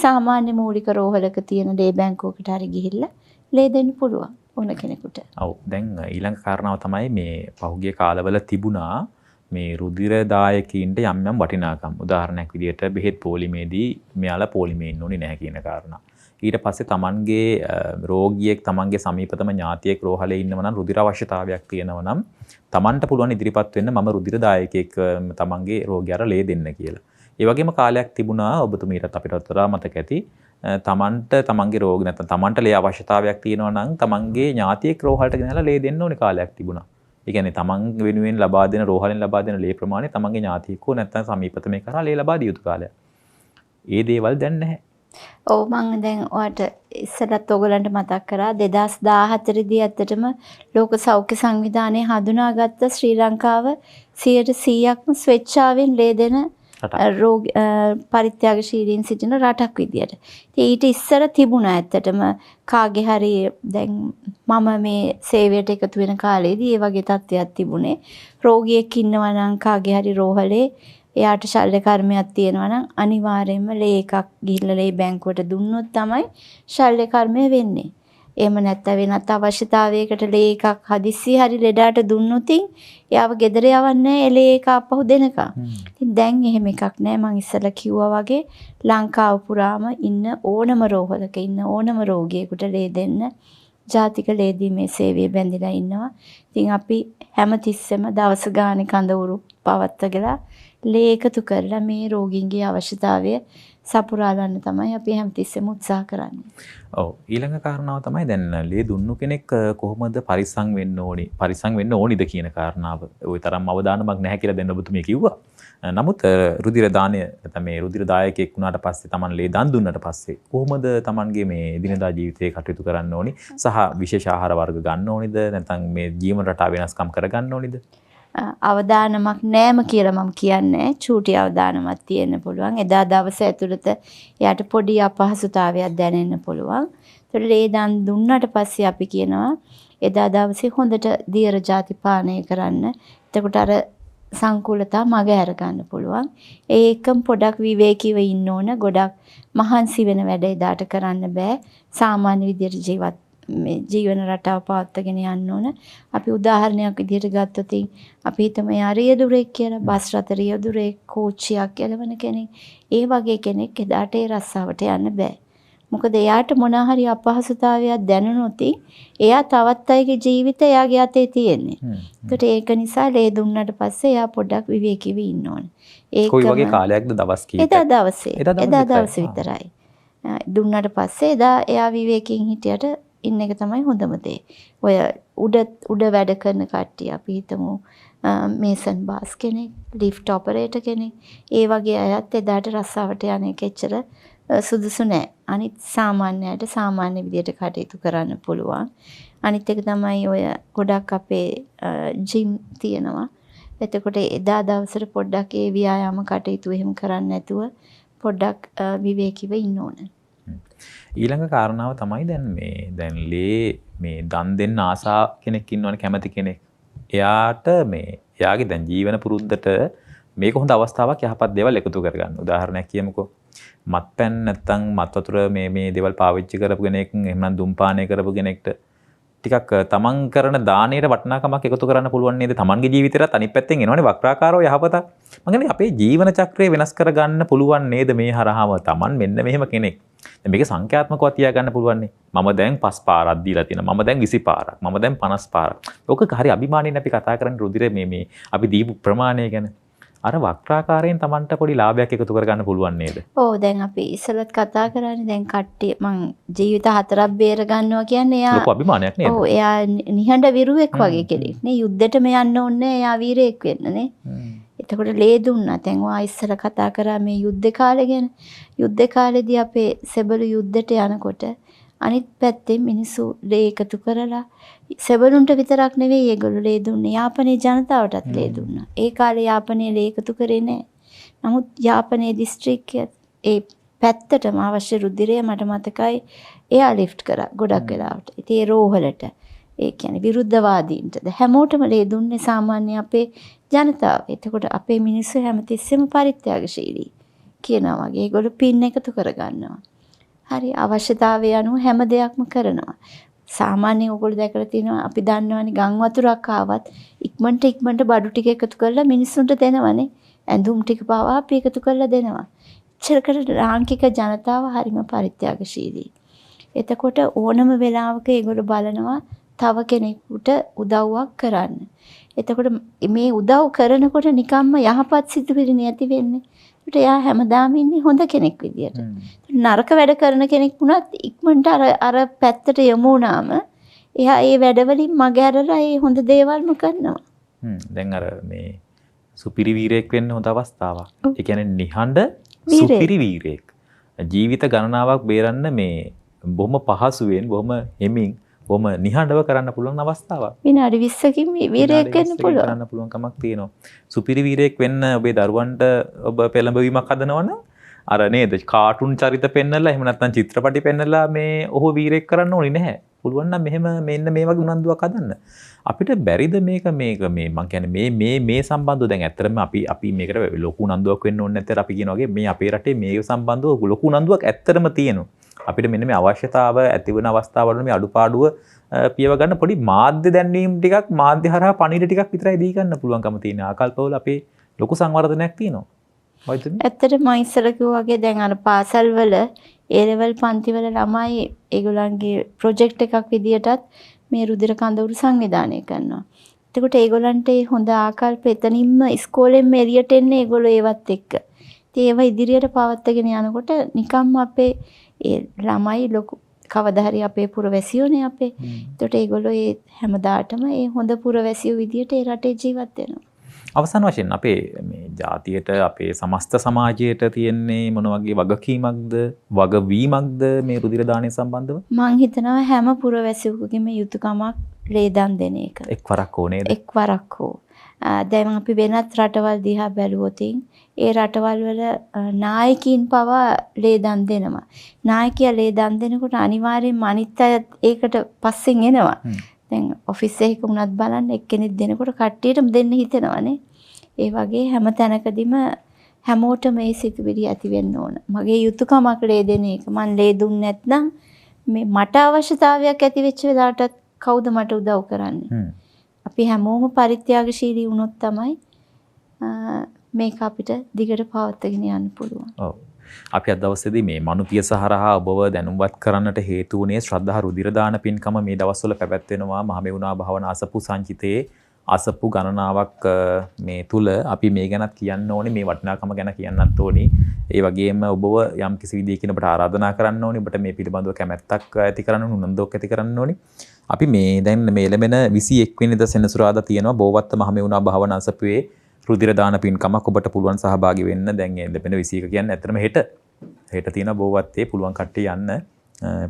සාමාන්‍ය මූලික රෝහලක තියෙන ලේ බැංකුවකට හරි ගිහිල්ලා ලේ දෙන්න පුළුවන් ඕන කෙනෙකුට. ඔව් දැන් ඊළඟ කාරණාව තමයි මේ පහුගිය කාලවල තිබුණා මේ රුධිර දායකයින්ට යම් යම් වටිනාකම්. උදාහරණයක් විදිහට බෙහෙත් පොලිමේදී මෙයාලා පොලිමේ ඉන්න ඕනේ නැහැ කියන කාරණා. ඊට පස්සේ තමන්ගේ රෝගියෙක් තමන්ගේ සමීපතම ඥාතියෙක් රෝහලේ ඉන්නව නම් රුධිර අවශ්‍යතාවයක් තියෙනවා නම් තමන්ට පුළුවන් ඉදිරිපත් වෙන්න මම රුධිර දායකයෙක් තමන්ගේ රෝගියාට ලේ දෙන්න කියලා. ඒ වගේම කාලයක් තිබුණා ඔබතුමීටත් අපිට වඩා මතක ඇති තමන්ට තමන්ගේ රෝග නැත්නම් තමන්ට ලේ අවශ්‍යතාවයක් තියෙනවා නම් තමන්ගේ ඥාතියෙක් රෝහලට ගෙනලා ලේ දෙන්න ඕනේ කාලයක් තිබුණා. ඒ කියන්නේ තමන් වෙනුවෙන් ලබා දෙන රෝහලෙන් ලබා දෙන ලේ ප්‍රමාණය තමන්ගේ ඥාතියෙක් හෝ නැත්නම් සමීපතම කරා ලේ ලබා දිය යුතු කාලයක්. ඒ දේවල් දැන් නැහැ. ඔව් මම දැන් ඔයාලට ඉස්සරත් ඔයගලන්ට මතක් කරා 2014 දී ඇත්තටම ලෝක සෞඛ්‍ය සංවිධානය හඳුනාගත්ත ශ්‍රී ලංකාව 100%ක්ම ස්වේච්ඡාවෙන් ලේ දෙන රෝග පරිත්‍යාගශීලීන් සිටින රටක් විදියට. ඊට ඉස්සර තිබුණා ඇත්තටම කාගේ හරි දැන් මම මේ සේවයට එකතු වෙන කාලේදී ඒ වගේ තත්ත්වයක් තිබුණේ. රෝගියෙක් ඉන්නවා නම් කාගේ හරි රෝහලේ එයාට ශල්‍ය කර්මයක් තියෙනවා නම් අනිවාර්යයෙන්ම ලේ එකක් ගිහිල්ලා ලේ බැංකුවට දුන්නොත් තමයි ශල්‍ය කර්මය වෙන්නේ. එහෙම නැත්නම් වෙනත් අවශ්‍යතාවයකට ලේ එකක් හදිස්සි හරි ලෙඩාට දුන්නොත් එයාව ගෙදර යවන්නේ ලේ එක අපහු දෙනකම්. ඉතින් දැන් එහෙම එකක් නැහැ. මම ඉස්සෙල්ලා කිව්වා වගේ ලංකාව පුරාම ඉන්න ඕනම රෝහලක ඉන්න ඕනම රෝගියෙකුට ලේ දෙන්න ජාතික ලේ දීමේ සේවය බැඳිලා ඉන්නවා. ඉතින් අපි හැමතිස්සෙම දවස් ගානේ කඳවුරු පවත්වගලා ලේ එකතු කරලා මේ රෝගීන්ගේ අවශ්‍යතාවය සපුරා ගන්න තමයි අපි හැමතිස්සෙම උත්සාහ කරන්නේ. ඔව් ඊළඟ කාරණාව තමයි දැන් ලේ දුන්නු කෙනෙක් කොහොමද පරිස්සම් වෙන්න ඕනි පරිස්සම් වෙන්න ඕනිද කියන කාරණාව. ওই තරම් අවධානමක් නැහැ කියලා දැන් ඔබතුමිය කිව්වා. නමුත් රුධිර දානය නැත්නම් මේ රුධිර දායකයෙක් වුණාට පස්සේ Taman ලේ දන් දුන්නට පස්සේ කොහොමද Tamanගේ මේ දිනදා ජීවිතේ කටයුතු කරන්න ඕනි සහ විශේෂ ආහාර වර්ග ගන්න ඕනිද නැත්නම් මේ ජීවන රටාව වෙනස්කම් කරගන්න ඕනිද? අවදානමක් නෑම කියලා මම කියන්නේ. චූටි අවදානමක් තියෙන්න පුළුවන්. එදා දවස ඇතුළත එයාට පොඩි අපහසුතාවයක් දැනෙන්න පුළුවන්. ඒතකොට ලේ දන් දුන්නට පස්සේ අපි කියනවා එදා දවසේ හොඳට දියර ಜಾති පානය කරන්න. එතකොට අර සංකූලතා මග හැර ගන්න පුළුවන්. ඒකම පොඩක් විවේකීව ඉන්න ඕන. ගොඩක් මහන්සි වෙන වැඩ එදාට කරන්න බෑ. සාමාන්‍ය විදියට ජීවන රටාව පවත්වාගෙන යන්න ඕන. අපි උදාහරණයක් විදිහට ගත්තොත් අපි හිතමු යා රියදුරෙක් කියලා බස් රථ රියදුරෙක් කෝච්චියක් යලවන කෙනෙක්. ඒ වගේ කෙනෙක් එදාට ඒ රස්සාවට යන්න බෑ. මොකද එයාට මොනවා හරි අපහසුතාවයක් දැනුනොත් එයා තවත් අයගේ ජීවිතය එයාගේ අතේ තියෙන්නේ. ඒකට ඒක නිසා ලේ දුන්නට පස්සේ එයා පොඩ්ඩක් විවේකීව ඉන්න ඕනේ. කොයි වගේ කාලයක්ද දවස් කීපයක්? එදා දවසේ විතරයි. දුන්නට පස්සේ එදා එයා විවේකයෙන් හිටියට ඉන්න එක තමයි හොඳම දේ. ඔය උඩ වැඩ කරන කට්ටිය අපි හිතමු මේසන් බාස් කෙනෙක්, ලිෆ්ට් ඔපරේටර් කෙනෙක්, ඒ වගේ අයත් එදාට රස්සාවට යන එක එච්චර සුදුසු නෑ. අනිත් සාමාන්‍යයට සාමාන්‍ය විදියට කටයුතු කරන්න පුළුවන්. අනිත් එක තමයි ඔය ගොඩක් අපේ ජිම් තියෙනවා. එතකොට එදා දවසට පොඩ්ඩක් ඒ ව්‍යායාම කටයුතු එහෙම කරන්න නැතුව පොඩ්ඩක් විවේකීව ඉන්න ඕන. ඊළඟ කාරණාව තමයි දැන් මේ දන් දෙන්න ආසා කෙනෙක් ඉන්නවනේ, කැමති කෙනෙක්. එයාට එයාගේ දැන් ජීවන පුරුද්දට මේක හොඳ අවස්ථාවක් යහපත් දේවල් එකතු කරගන්න. උදාහරණයක් කියමුකෝ. මත්පැන් නැත්තම් මත් වතුර මේ දේවල් පාවිච්චි කරපු කෙනෙක්, එහෙම නම් දුම්පානය කරපු කෙනෙක්ට ටිකක් තමන් කරන දාණයට වටිනාකමක් එකතු කරන්න පුළුවන් නේද? තමන්ගේ ජීවිතේට අනිත් පැත්තෙන් එනවනේ වක්‍රාකාරව යහපත. මම කියන්නේ අපේ ජීවන චක්‍රය වෙනස් කරගන්න පුළුවන් නේද මේ හරහාම? තමන් මෙන්න මෙහෙම කෙනෙක්. දැන් මේක සංඛ්‍යාත්මකව තියාගන්න පුළුවන් නේ. මම දැන් 5 පාරක් දීලා තියෙනවා. මම දැන් 20 පාරක්. මම දැන් 50 පාරක්. ඕක හරි අභිමාණයෙන් අපි කතා කරන්නේ රුධිර මේ අපි දීපු ප්‍රමාණය ගැන. අර වක්‍රාකාරයෙන් තමන්ට පොඩි ලාභයක් එකතු කරගන්න පුළුවන් නේද? ඔව් දැන් අපි ඉස්සෙල්ලත් කතා කරානේ දැන් කට්ටිය මං ජීවිත 4ක් බේර ගන්නවා කියන්නේ එයා ලොකු අභිමානයක් නේද? ඔව් එයා නිහඬ විරුවෙක් වගේ කෙනෙක් නේ. යුද්ධෙටම යන්න ඕනේ එයා වීරයෙක් වෙන්න නේ. එතකොට ලේ දුන්නා. දැන් ඔයා ඉස්සෙල්ලා කතා කරා මේ යුද්ධ කාලේ ගැන. යුද්ධ කාලේදී අපේ සෙබළු යුද්ධෙට යනකොට අනිත් පැත්තේ මිනිස්සු ලේ එකතු කරලා සෙබළුන්ට විතරක් නෙවෙයි ඒගොල්ලෝ ලේ දුන්නේ. යාපනයේ ජනතාවටත් ලේ දුන්නා. ඒ කාලේ යාපනයේ ලේ එකතු කරේ නැහැ. නමුත් යාපනයේ දිස්ත්‍රික්කයේ ඒ පැත්තටම අවශ්‍ය රුධිරය මට මතකයි එයා ලිෆ්ට් කරා ගොඩක් වෙලාවට. ඉතින් ඒ රෝහලට ඒ කියන්නේ විරුද්ධවාදීන්ටද හැමෝටම ලේ දුන්නේ සාමාන්‍ය අපේ ජනතාව. එතකොට අපේ මිනිස්සු හැමතිස්සෙම පරිත්‍යාගශීලී කියනවා වගේ. ඒගොල්ලෝ පින් එකතු කරගන්නවා. හරි අවශ්‍යතාවය අනුව හැම දෙයක්ම කරනවා. සාමාන්‍යයෙන් ඔයගොල්ලෝ දැකලා තියෙනවා අපි දන්නවනේ ගම් වතුරක් ආවත් ඉක්මනට බඩු ටික එකතු කරලා මිනිස්සුන්ට දෙනවනේ. ඇඳුම් ටික පවා අපි එකතු කරලා දෙනවා. එච්චරකට ලාංකික ජනතාව හරිම පරිත්‍යාගශීලී. එතකොට ඕනම වෙලාවක ඒගොල්ලෝ බලනවා තව කෙනෙකුට උදව්වක් කරන්න. එතකොට මේ උදව් කරනකොට නිකම්ම යහපත් සිතුවිලි නැති වෙන්නේ. ඒකට එයා හැමදාම ඉන්නේ හොඳ කෙනෙක් විදියට. නරක වැඩ කරන කෙනෙක් වුණත් ඉක්මනට අර පැත්තට යමු වුණාම එයා ඒ වැඩවලින් මග ඇරලා ඒ හොඳ දේවල්ම කරනවා. දැන් අර මේ සුපිරි වීරයෙක් වෙන්න හොඳ අවස්ථාවක්. ඒ කියන්නේ නිහඬ සුපිරි වීරයෙක්. ජීවිත ගණනාවක් බේරන්න මේ බොහොම පහසුවෙන් බොහොම හෙමින් බොහොම නිහඬව කරන්න පුළුවන් අවස්ථාවක්. විනාඩි 20කින් මේ වීරයෙක් වෙන්න පුළුවන්. කරන්න පුළුවන් කමක් තියෙනවා. සුපිරි වීරයෙක් වෙන්න ඔබේ දරුවන්ට ඔබ පෙළඹවීමක් හදනවනම් අර නේද කාටුන් චරිත පෙන්නලා එහෙම නැත්නම් චිත්‍රපටි පෙන්නලා මේ ඔහු වීරයෙක් කරන්න ඕනේ නැහැ. පුළුවන් නම් මෙහෙම මෙන්න මේ වගේ උනන්දුවක් හදන්න. අපිට බැරිද මේක මේ මං කියන්නේ මේ සම්බන්ධව දැන් ඇත්තටම අපි මේකට ලොකු උනන්දුවක් වෙන්න ඕනේ නැත්නම් අපි කියන වගේ මේ අපේ රටේ මේ සම්බන්ධව ලොකු උනන්දුවක් ඇත්තටම තියෙනවා. අපිට මෙන්න මේ අවශ්‍යතාව ඇතිවන අවස්ථාවවල මේ අඩුපාඩුව පියව ගන්න පොඩි මාධ්‍ය දැන්වීම් ටිකක් මාධ්‍ය හරහා පණිවිඩ ටිකක් විතරයි දී ගන්න පුළුවන්කම තියෙන ආකල්පවල අපේ ලොකු සංවර්ධනයක් තියෙනවා. ඇත්තටම මම ඉස්සර කිව්වා වගේ දැන් අර පාසල් වල ඒ ලෙවල් පන්ති වල ළමයි ඒගොල්ලන්ගේ ප්‍රොජෙක්ට් එකක් විදියටත් මේ රුධිර කඳවුරු සංවිධානය කරනවා. එතකොට ඒගොල්ලන්ට හොඳ ආකල්ප එතනින්ම ඉස්කෝලෙන්ම එළියට එන්නේ ඒගොල්ලෝ ඒවත් එක්ක. ඉතින් ඒව ඉදිරියට පවත්වාගෙන යනකොට නිකම්ම අපේ ඒ ළමයි ලොකු කවදා හරි අපේ පුරවැසියෝනේ අපේ. එතකොට ඒගොල්ලෝ ඒ හැමදාටම ඒ හොඳ පුරවැසියෝ විදියට ඒ රටේ ජීවත් වෙනවා. අවසාන වශයෙන් අපේ මේ ජාතියට අපේ සමස්ත සමාජයට තියෙන්නේ මොන වගේ වගකීමක්ද වගවීමක්ද මේ රුධිර දාණය සම්බන්ධව? මම හිතනවා හැම පුරවැසියෙකුගේම යුතුයකමක් ලේ දන් දෙන එක. එක්වරක් ඕනේද? එක්වරක් ඕ. දැන් අපි වෙනත් රටවල් දිහා බැලුවොත් ඒ රටවල් වල නායකයින් පවා ලේ දන් දෙනවා. නායකයා ලේ දන් දෙනකොට අනිවාර්යෙන්ම අනිත් අය ඒකට පස්සෙන් එනවා. දැන් ඔෆිස් එකක වුණත් බලන්න එක්කෙනෙක් දෙනකොට කට්ටියටම දෙන්න හිතෙනවනේ. ඒ වගේ හැම තැනකදීම හැමෝටම මේ සිතුවිලි ඇති වෙන්න ඕන. මගේ යුතුයකමක් ලේ දෙන එක. මං ලේ දුන්නේ නැත්නම් මේ මට අවශ්‍යතාවයක් ඇති වෙච්ච වෙලාවටත් කවුද මට උදව් කරන්නේ? අපි හැමෝම පරිත්‍යාගශීලී වුණොත් තමයි මේක අපිට දිගට පවත්වාගෙන යන්න පුළුවන්. ඔව්. අපි අද දවසේදී මේ මනුපිය සහරහා ඔබව දැනුම්වත් කරන්නට හේතු වුණේ ශ්‍රද්ධා රුධිර දාන පින්කම මේ දවස්වල පැවැත්වෙනවා මහමෙවුනා භාවනා අසපු සංචිතයේ අසපු ගණනාවක් මේ තුල අපි මේ ගැනත් කියන්න ඕනේ මේ වටිනාකම ගැන කියන්නත් ඕනේ. ඒ වගේම ඔබව යම් කිසි විදියකින් ඔබට ආරාධනා කරන්න ඕනේ. ඔබට මේ පිළිබඳව කැමැත්තක් ඇති කරන්න උනන්දුවක් ඇති කරන්න ඕනේ. අපි මේ දැන් මේ ලැබෙන 21 වෙනිදා සෙනසුරාදා තියෙනවා බෝවත්ත මහමෙවුනා භාවනා අසපුවේ රුධිර දාන පින්කමක්. ඔබට පුළුවන් සහභාගී වෙන්න. දැන් ලැබෙන 21 කියන්නේ ඇත්තටම හෙට තියෙන බෝවත්තේ පුළුවන් කට්ටිය යන්න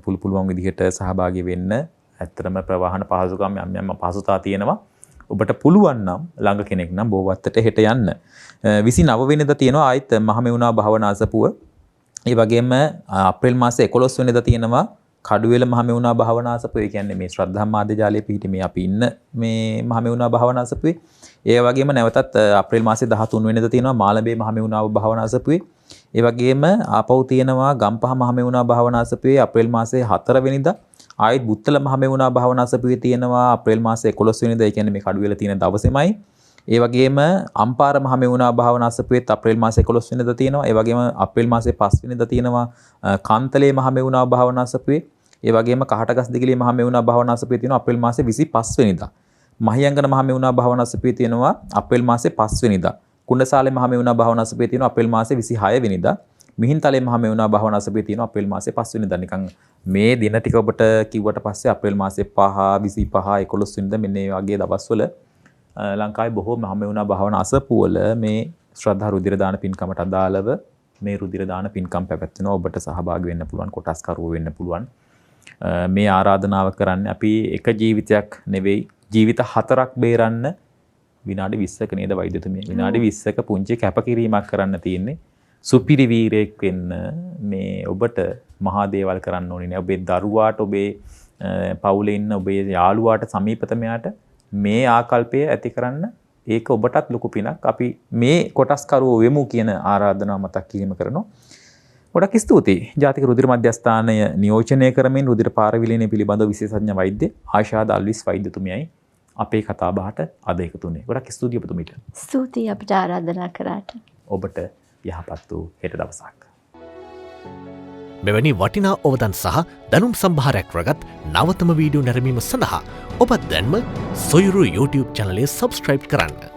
පුළුවන් විදිහට සහභාගී වෙන්න. ඇත්තටම ප්‍රවාහන පහසුකම් යම් අපහසුතා තියෙනවා. ඔබට පුළුවන් නම් ළඟ කෙනෙක් නම් බෝවත්තට හෙට යන්න. 29 වෙනිදා තියෙනවා ආයිත් මහමෙවුනා භාවනා අසපුව. ඒ වගේම අප්‍රේල් මාසේ 11 වෙනිදා තියෙනවා කඩුවෙල මහමෙවුනා භාවනා අසපුව. ඒ කියන්නේ මේ ශ්‍රද්ධා මාධ්‍ය ජාලයේ පිහිටි මේ අපි ඉන්න මේ මහමෙවුනා භාවනා අසපුවේ. ඒ වගේම නැවතත් අප්‍රේල් මාසේ 13 වෙනිදා තියෙනවා මාළඹේ මහමෙවුනා භාවනා අසපුවේ. ඒ වගේම ආපහු තියෙනවා ගම්පහ මහමෙවුනා භාවනා අසපුවේ අප්‍රේල් මාසේ 4 වෙනිදා. ආයිත් බුත්තල මහමෙවුනා භාවනා අසපුවේ තියෙනවා අප්‍රේල් මාසේ 11 වෙනිදා. ඒ කියන්නේ මේ කඩුවෙල තියෙන දවසේමයි. ඒ වගේම අම්පාර මහමෙවුනා භාවනා අසපුවේත් අප්‍රේල් මාසේ 11 වෙනිදා තියෙනවා. ඒ වගේම අප්‍රේල් මාසේ 5 වෙනිදා තියෙනවා කාන්තලේ මහමෙවුනා භාවනා අසපුවේ. ඒ වගේම කහටගස් දිගිලේ මහමෙවුනා භාවනා අසපුවේ තියෙනවා අප්‍රේල් මාසේ 25 වෙනිදා. මහියංගන මහමෙවුනා භාවනා අසපුවේ තියෙනවා අප්‍රේල් මාසේ 5 වෙනිදා. කුණ්ඩසාලේ මහමෙවුනා භාවනා අසපුවේ තියෙනවා අප්‍රේල් මාසේ 26 වෙනිදා. මිහින්තලේ මහමෙවුනා භාවනා අසපුවේ තියෙනවා අප්‍රේල් මාසේ 5 වෙනිදා. නිකන් මේ දින ටික ඔබට කිව්වට පස්සේ අප්‍රේල් මාසේ 5 25 11 වෙනිදා මෙන්න මේ වගේ දවස්වල ලංකාවේ බොහෝ මහමෙවුනා භාවනා අසපුවල මේ ශ්‍රද්ධා රුධිර දාන පින්කමට අදාළව මේ රුධිර දාන පින්කම් පැවැත්වෙනවා. ඔබට සහභාගී වෙන්න පුළුවන්, කොටස්කරුවෝ වෙන්න පුළුවන්. මේ ආරාධනාව කරන්නේ අපි එක ජීවිතයක් නෙවෙයි ජීවිත 4ක් බේරන්න විනාඩි 20ක නේද වෛද්‍යතුමිය? විනාඩි 20ක පුංචි කැපකිරීමක් කරන්න තියෙන්නේ. සුපිරි වීරයෙක් වෙන්න මේ ඔබට මහා දේවල් කරන්න ඕනේ නෑ. ඔබේ දරුවාට, ඔබේ පවුලේ ඉන්න ඔබේ යාළුවාට, සමීපතමයාට මේ ආකල්පය ඇති කරන්න ඒක ඔබටත් ලොකු පිනක්. අපි මේ කොටස්කරුවෝ වෙමු කියන ආරාධනාව මතක් කිරීම කරනවා. ගොඩක් ස්තුතියි. ජාතික රුධිර මධ්‍යස්ථානය නියෝජනය කරමින් රුධිර පාරවිලීනය පිළිබඳව විශේෂඥ වෛද්‍ය ආශාද අල්විස් වෛද්‍යතුමියයි අපේ කතා බහට අද එකතු වුණේ. ගොඩක් ස්තුතියි ඔබතුමීට. ස්තුතියි අපිට ආරාධනා කරාට. ඔබට යහපත් වූ හෙට දවසක්. මෙවැනි වටිනා ඔවදන් සහ දැනුම් සම්භාරයක් රගත් නවතම වීඩියෝ නැරමීම සඳහා ඔබත් දැන්ම සොයුරු YouTube චැනලේ සබස්ක්‍රයිබ් කරන්න.